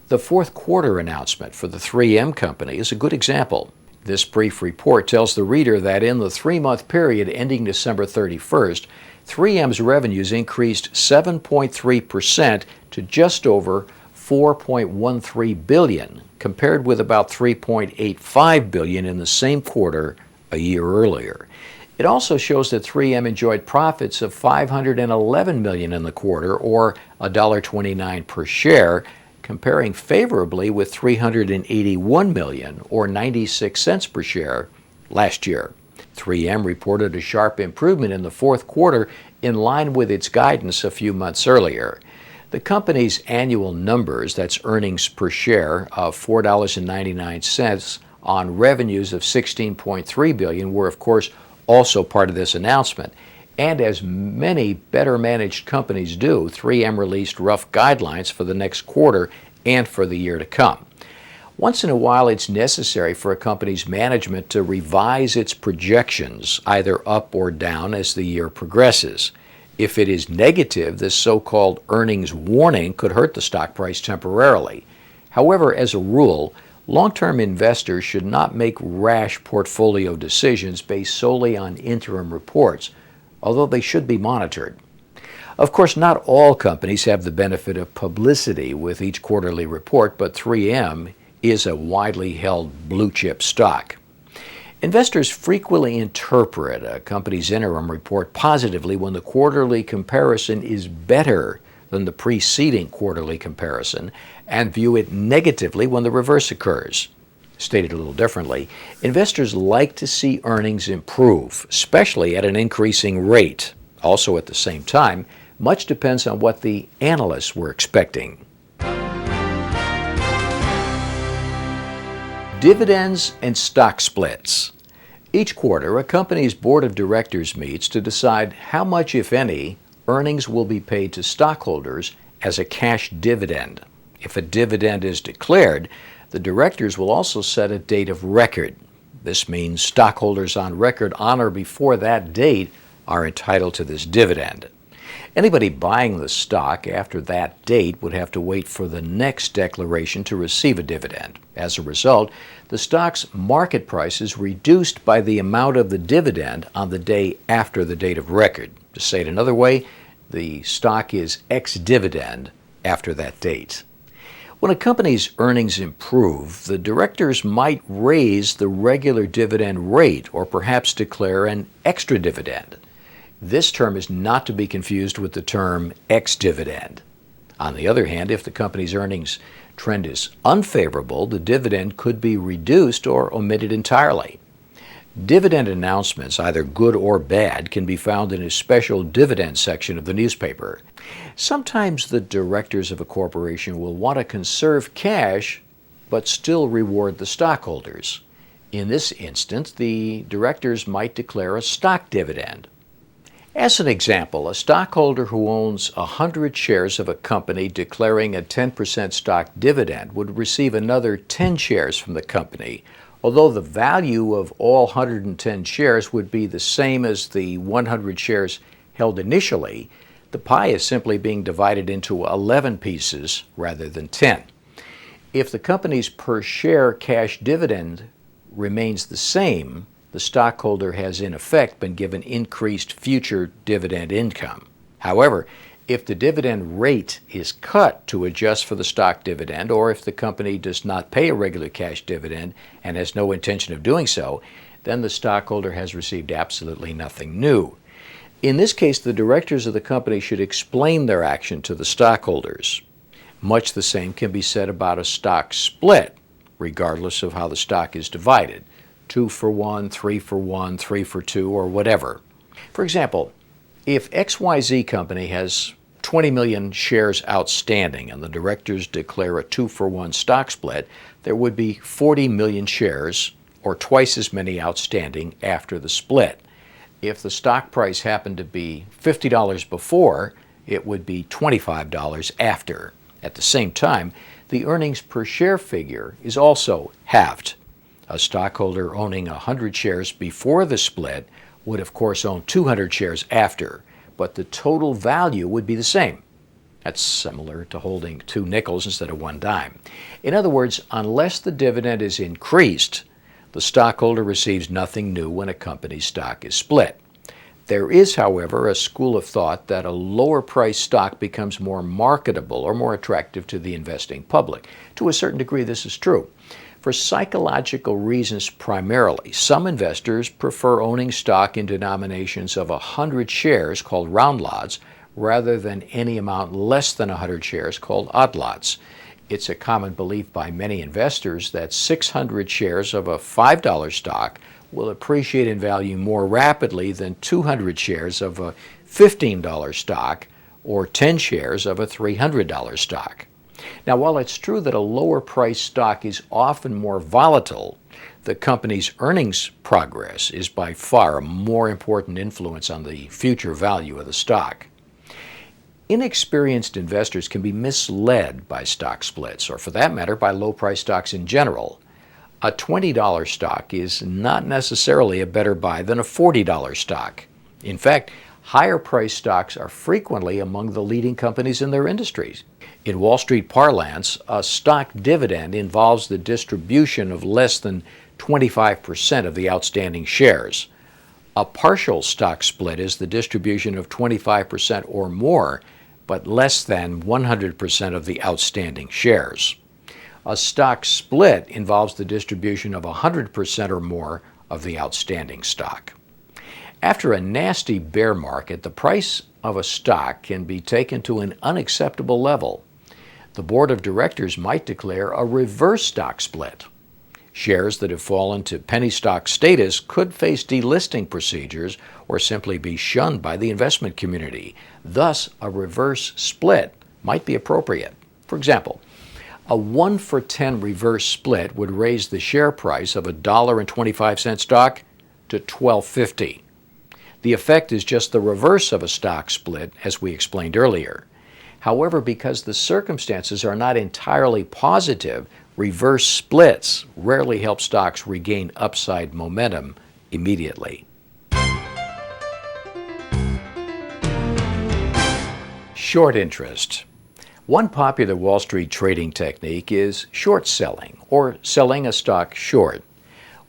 Speaker 1: The fourth quarter announcement for the 3M company is a good example. This brief report tells the reader that in the 3-month period ending December 31st, 3M's revenues increased 7.3% to just over $4.13 billion, compared with about $3.85 billion in the same quarter a year earlier. It also shows that 3M enjoyed profits of $511 million in the quarter, or $1.29 per share, comparing favorably with $381 million, or 96 cents per share, last year. 3M reported a sharp improvement in the fourth quarter in line with its guidance a few months earlier. The company's annual numbers, that's earnings per share of $4.99 on revenues of $16.3 billion, were of course also part of this announcement. And as many better managed companies do, 3M released rough guidelines for the next quarter and for the year to come. Once in a while, it's necessary for a company's management to revise its projections, either up or down, as the year progresses. If it is negative, this so-called earnings warning could hurt the stock price temporarily. However, as a rule, long-term investors should not make rash portfolio decisions based solely on interim reports, although they should be monitored. Of course, not all companies have the benefit of publicity with each quarterly report, but 3M is a widely held blue-chip stock. Investors frequently interpret a company's interim report positively when the quarterly comparison is better than the preceding quarterly comparison, and view it negatively when the reverse occurs. Stated a little differently, investors like to see earnings improve, especially at an increasing rate. Also at the same time, much depends on what the analysts were expecting. Dividends and stock splits. Each quarter, a company's board of directors meets to decide how much, if any, earnings will be paid to stockholders as a cash dividend. If a dividend is declared, the directors will also set a date of record. This means stockholders on record on or before that date are entitled to this dividend. Anybody buying the stock after that date would have to wait for the next declaration to receive a dividend. As a result, the stock's market price is reduced by the amount of the dividend on the day after the date of record. To say it another way, the stock is ex-dividend after that date. When a company's earnings improve, the directors might raise the regular dividend rate or perhaps declare an extra dividend. This term is not to be confused with the term ex-dividend. On the other hand, if the company's earnings trend is unfavorable, the dividend could be reduced or omitted entirely. Dividend announcements, either good or bad, can be found in a special dividend section of the newspaper. Sometimes the directors of a corporation will want to conserve cash but still reward the stockholders. In this instance, the directors might declare a stock dividend. As an example, a stockholder who owns 100 shares of a company declaring a 10% stock dividend would receive another 10 shares from the company. Although the value of all 110 shares would be the same as the 100 shares held initially, the pie is simply being divided into 11 pieces rather than 10. If the company's per share cash dividend remains the same, the stockholder has in effect been given increased future dividend income. However, if the dividend rate is cut to adjust for the stock dividend, or if the company does not pay a regular cash dividend and has no intention of doing so, then the stockholder has received absolutely nothing new. In this case, the directors of the company should explain their action to the stockholders. Much the same can be said about a stock split, regardless of how the stock is divided. 2 for 1, 3 for 1, 3 for 2, or whatever. For example, if XYZ company has 20 million shares outstanding and the directors declare a 2 for 1 stock split, there would be 40 million shares, or twice as many outstanding after the split. If the stock price happened to be $50 before, it would be $25 after. At the same time, the earnings per share figure is also halved. A stockholder owning 100 shares before the split would of course own 200 shares after, but the total value would be the same. That's similar to holding 2 nickels instead of 1 dime. In other words, unless the dividend is increased, The stockholder receives nothing new when a company's stock is split. There is, however, a school of thought that a lower priced stock becomes more marketable or more attractive to the investing public. To a certain degree, this is true. For psychological reasons primarily, some investors prefer owning stock in denominations of 100 shares called round lots rather than any amount less than 100 shares called odd lots. It's a common belief by many investors that 600 shares of a $5 stock will appreciate in value more rapidly than 200 shares of a $15 stock or 10 shares of a $300 stock. Now, while it's true that a lower priced stock is often more volatile, the company's earnings progress is by far a more important influence on the future value of the stock. Inexperienced investors can be misled by stock splits, or for that matter, by low-priced stocks in general. A $20 stock is not necessarily a better buy than a $40 stock. In fact, higher-priced stocks are frequently among the leading companies in their industries. In Wallstreet parlance, a stock dividend involves the distribution of less than 25% of the outstanding shares. A partial stock split is the distribution of 25% or more, but less than 100% of the outstanding shares. A stock split involves the distribution of 100% or more of the outstanding stock. After a nasty bear market, the price of a stock can be taken to an unacceptable level. The board of directors might declare a reverse stock split. Shares that have fallen to penny stock status could face delisting procedures or simply be shunned by the investment community. Thus, a reverse split might be appropriate. For example, a 1-for-10 reverse split would raise the share price of a $1.25 stock to $12.50. The effect is just the reverse of a stock split, as we explained earlier. However, because the circumstances are not entirely positive, reverse splits rarely help stocks regain upside momentum immediately. Short interest. One popular Wall Street trading technique is short selling, or selling a stock short.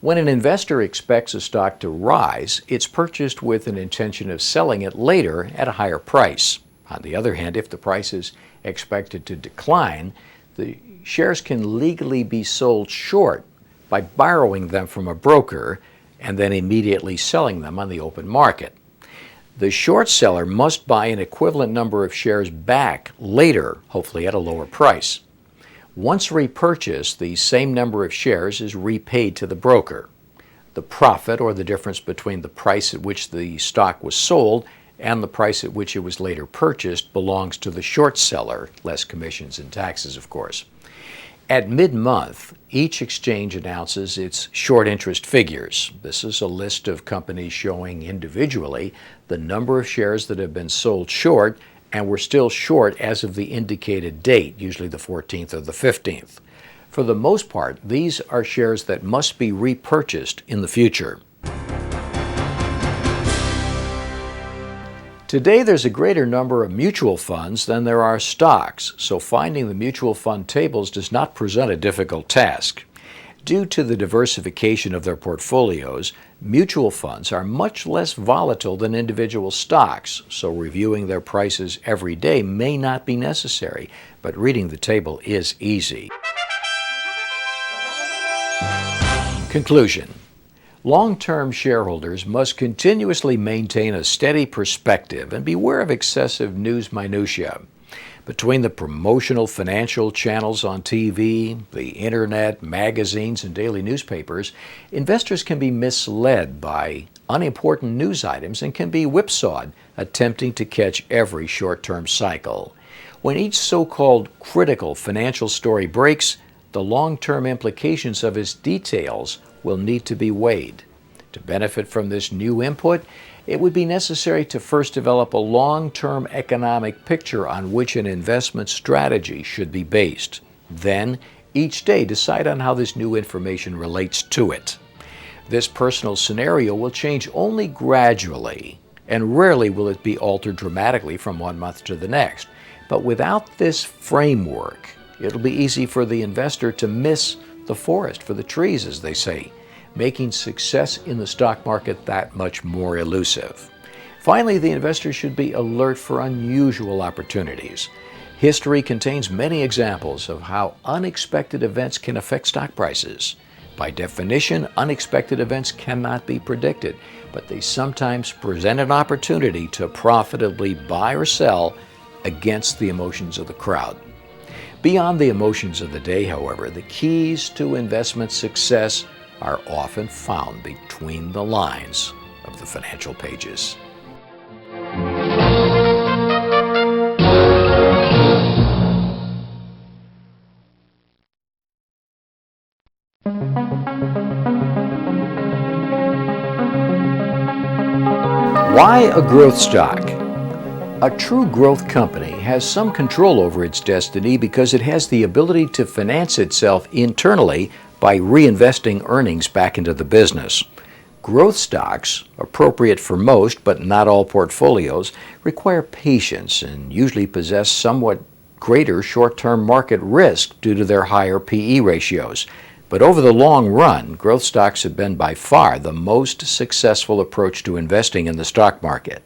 Speaker 1: When an investor expects a stock to rise, it's purchased with an intention of selling it later at a higher price. On the other hand, if the price is expected to decline, the shares can legally be sold short by borrowing them from a broker and then immediately selling them on the open market. The short seller must buy an equivalent number of shares back later, hopefully at a lower price. Once repurchased, the same number of shares is repaid to the broker. The profit, or the difference between the price at which the stock was sold and the price at which it was later purchased, belongs to the short seller, less commissions and taxes, of course. At mid-month, each exchange announces its short interest figures. This is a list of companies showing individually the number of shares that have been sold short and were still short as of the indicated date, usually the 14th or the 15th. For the most part, these are shares that must be repurchased in the future. Today, there's a greater number of mutual funds than there are stocks, so finding the mutual fund tables does not present a difficult task. Due to the diversification of their portfolios, mutual funds are much less volatile than individual stocks, so reviewing their prices every day may not be necessary, but reading the table is easy. Conclusion. Long-term shareholders must continuously maintain a steady perspective and beware of excessive news minutiae. Between the promotional financial channels on TV, the internet, magazines, and daily newspapers, investors can be misled by unimportant news items and can be whipsawed attempting to catch every short-term cycle. When each so-called critical financial story breaks, the long-term implications of its details will need to be weighed. To benefit from this new input, it would be necessary to first develop a long-term economic picture on which an investment strategy should be based. Then, each day, decide on how this new information relates to it. This personal scenario will change only gradually, and rarely will it be altered dramatically from one month to the next. But without this framework, it'll be easy for the investor to miss the forest for the trees, as they say. making success in the stock market that much more elusive. Finally, the investor should be alert for unusual opportunities. History contains many examples of how unexpected events can affect stock prices. By definition, unexpected events cannot be predicted, but they sometimes present an opportunity to profitably buy or sell against the emotions of the crowd. Beyond the emotions of the day, however, the keys to investment success are often found between the lines of the financial pages. Why a growth stock? A true growth company has some control over its destiny because it has the ability to finance itself internally by reinvesting earnings back into the business. Growth stocks, appropriate for most but not all portfolios, require patience and usually possess somewhat greater short-term market risk due to their higher PE ratios. But over the long run, growth stocks have been by far the most successful approach to investing in the stock market.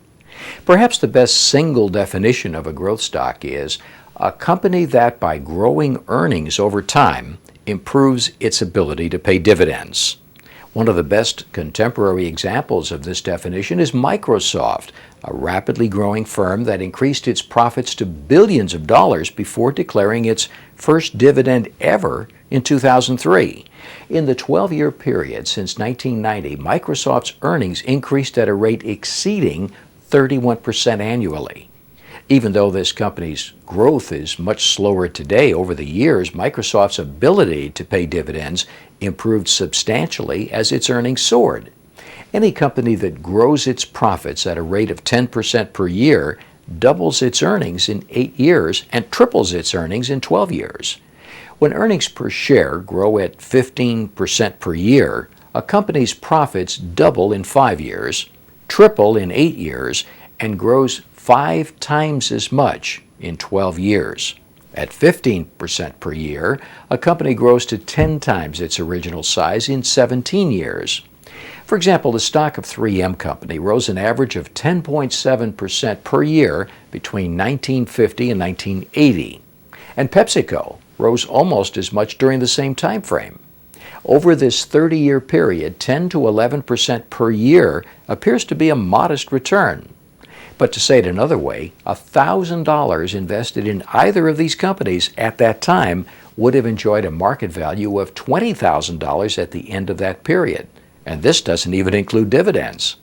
Speaker 1: Perhaps the best single definition of a growth stock is a company that, by growing earnings over time, improves its ability to pay dividends. One of the best contemporary examples of this definition is Microsoft, a rapidly growing firm that increased its profits to billions of dollars before declaring its first dividend ever in 2003. In the 12-year period since 1990, Microsoft's earnings increased at a rate exceeding 31% annually. Even though this company's growth is much slower today, over the years, Microsoft's ability to pay dividends improved substantially as its earnings soared. Any company that grows its profits at a rate of 10% per year doubles its earnings in 8 years and triples its earnings in 12 years. When earnings per share grow at 15% per year, a company's profits double in 5 years, triple in 8 years, and grows 5 times as much in 12 years. At 15% per year, a company grows to 10 times its original size in 17 years. For example, the stock of 3M Company rose an average of 10.7% per year between 1950 and 1980. And PepsiCo rose almost as much during the same time frame. Over this 30-year period, 10 to 11% per year appears to be a modest return. But to say it another way, $1,000 invested in either of these companies at that time would have enjoyed a market value of $20,000 at the end of that period. And this doesn't even include dividends.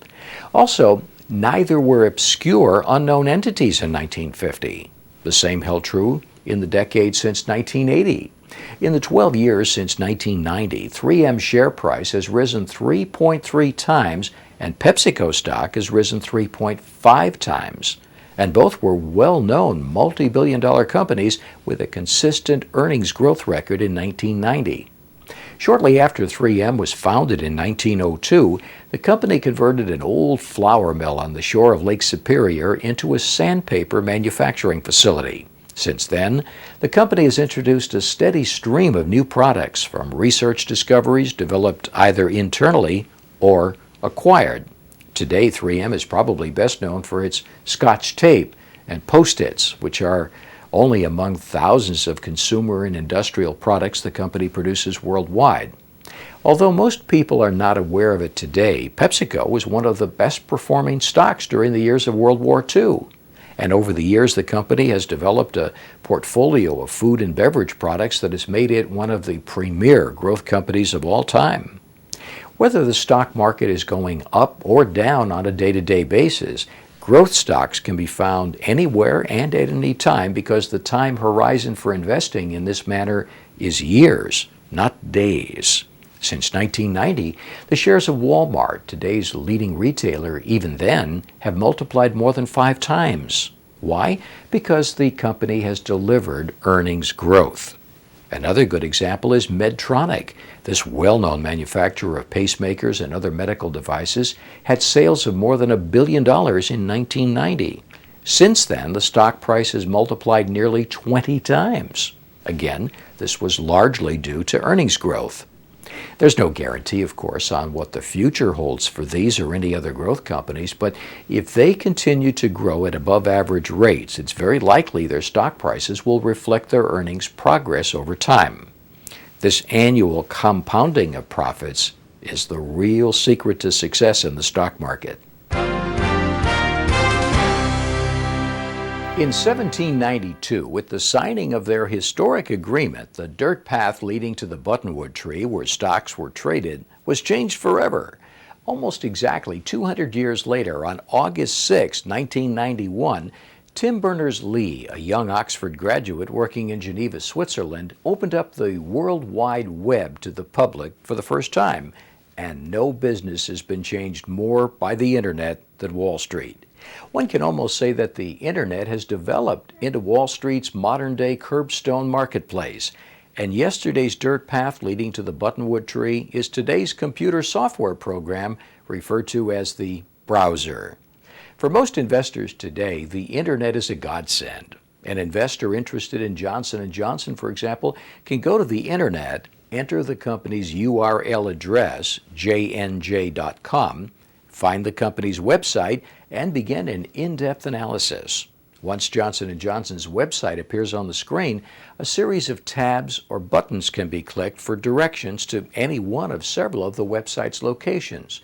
Speaker 1: Also, neither were obscure, unknown entities in 1950. The same held true in the decade since 1980. In the 12 years since 1990, 3M's share price has risen 3.3 times and PepsiCo stock has risen 3.5 times. And both were well-known multi-billion-dollar companies with a consistent earnings growth record in 1990. Shortly after 3M was founded in 1902, the company converted an old flour mill on the shore of Lake Superior into a sandpaper manufacturing facility. Since then, the company has introduced a steady stream of new products, from research discoveries developed either internally or acquired. Today, 3M is probably best known for its Scotch tape and Post-its, which are only among thousands of consumer and industrial products the company produces worldwide. Although most people are not aware of it today, PepsiCo was one of the best performing stocks during the years of World War II. And over the years, the company has developed a portfolio of food and beverage products that has made it one of the premier growth companies of all time. Whether the stock market is going up or down on a day-to-day basis, growth stocks can be found anywhere and at any time because the time horizon for investing in this manner is years, not days. Since 1990, the shares of Walmart, today's leading retailer, even then, have multiplied more than 5 times. Why? Because the company has delivered earnings growth. Another good example is Medtronic. This well-known manufacturer of pacemakers and other medical devices had sales of more than $1 billion in 1990. Since then, the stock price has multiplied nearly 20 times. Again, this was largely due to earnings growth. There's no guarantee, of course, on what the future holds for these or any other growth companies, but if they continue to grow at above average rates, it's very likely their stock prices will reflect their earnings progress over time. This annual compounding of profits is the real secret to success in the stock market. In 1792, with the signing of their historic agreement, the dirt path leading to the buttonwood tree where stocks were traded was changed forever. Almost exactly 200 years later, on August 6, 1991, Tim Berners-Lee, a young Oxford graduate working in Geneva, Switzerland, opened up the World Wide Web to the public for the first time, and no business has been changed more by the internet than Wall Street. One can almost say that the internet has developed into Wall Street's modern-day curbstone marketplace, and yesterday's dirt path leading to the buttonwood tree is today's computer software program referred to as the browser. For most investors today, the internet is a godsend. An investor interested in Johnson & Johnson, for example, can go to the internet, enter the company's URL address, jnj.com, find the company's website, and begin an in-depth analysis. Once Johnson & Johnson's website appears on the screen, a series of tabs or buttons can be clicked for directions to any one of several of the website's locations.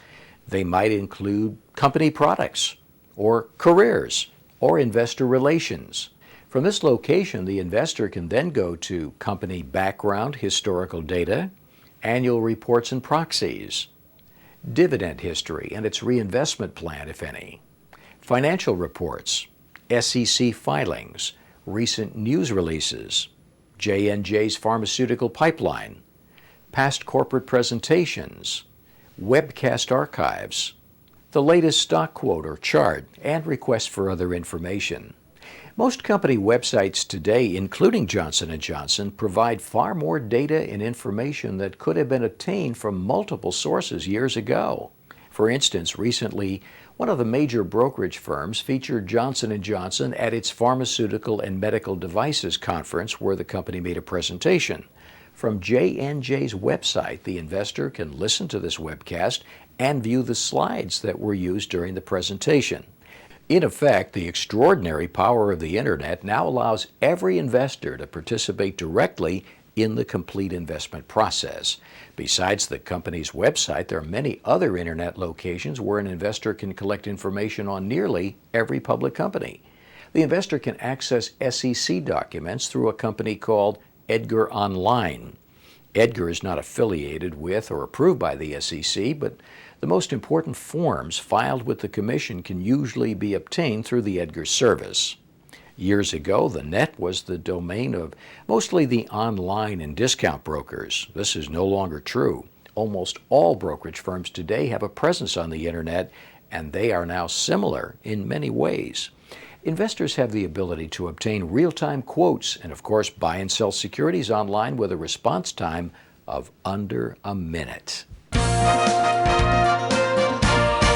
Speaker 1: They might include company products, or careers, or investor relations. From this location, the investor can then go to company background, historical data, annual reports and proxies, dividend history and its reinvestment plan, if any, financial reports, SEC filings, recent news releases, J&J's pharmaceutical pipeline, past corporate presentations, webcast archives, the latest stock quote or chart, and requests for other information. Most company websites today, including Johnson & Johnson, provide far more data and information that could have been obtained from multiple sources years ago. For instance, recently, one of the major brokerage firms featured Johnson & Johnson at its Pharmaceutical and Medical Devices Conference, where the company made a presentation. From J&J's website, the investor can listen to this webcast and view the slides that were used during the presentation. In effect, the extraordinary power of the internet now allows every investor to participate directly in the complete investment process. Besides the company's website, there are many other internet locations where an investor can collect information on nearly every public company. The investor can access SEC documents through a company called Edgar Online. Edgar is not affiliated with or approved by the SEC, but the most important forms filed with the Commission can usually be obtained through the Edgar service. Years ago, the net was the domain of mostly the online and discount brokers. This is no longer true. Almost all brokerage firms today have a presence on the internet, and they are now similar in many ways. Investors have the ability to obtain real-time quotes and, of course, buy and sell securities online with a response time of under a minute.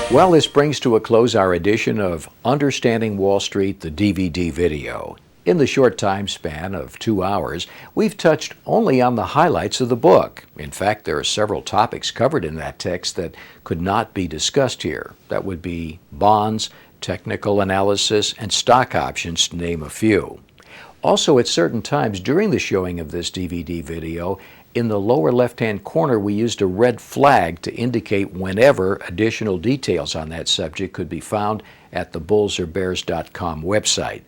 Speaker 1: Well, this brings to a close our edition of Understanding Wall Street, the DVD video. In the short time span of 2 hours, we've touched only on the highlights of the book. In fact, there are several topics covered in that text that could not be discussed here. That would be bonds, technical analysis, and stock options, to name a few. Also, at certain times during the showing of this DVD video, in the lower left-hand corner, we used a red flag to indicate whenever additional details on that subject could be found at the bullsorbears.com website.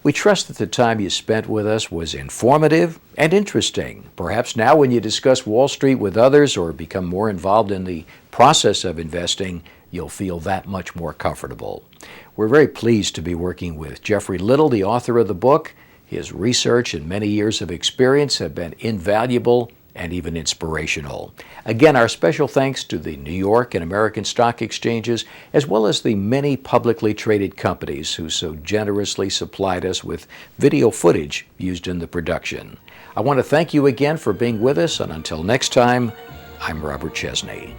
Speaker 1: We trust that the time you spent with us was informative and interesting. Perhaps now when you discuss Wall Street with others or become more involved in the process of investing, you'll feel that much more comfortable. We're very pleased to be working with Jeffrey Little, the author of the book. His research and many years of experience have been invaluable and even inspirational. Again, our special thanks to the New York and American stock exchanges, as well as the many publicly traded companies who so generously supplied us with video footage used in the production. I want to thank you again for being with us, and until next time, I'm Robert Chesney.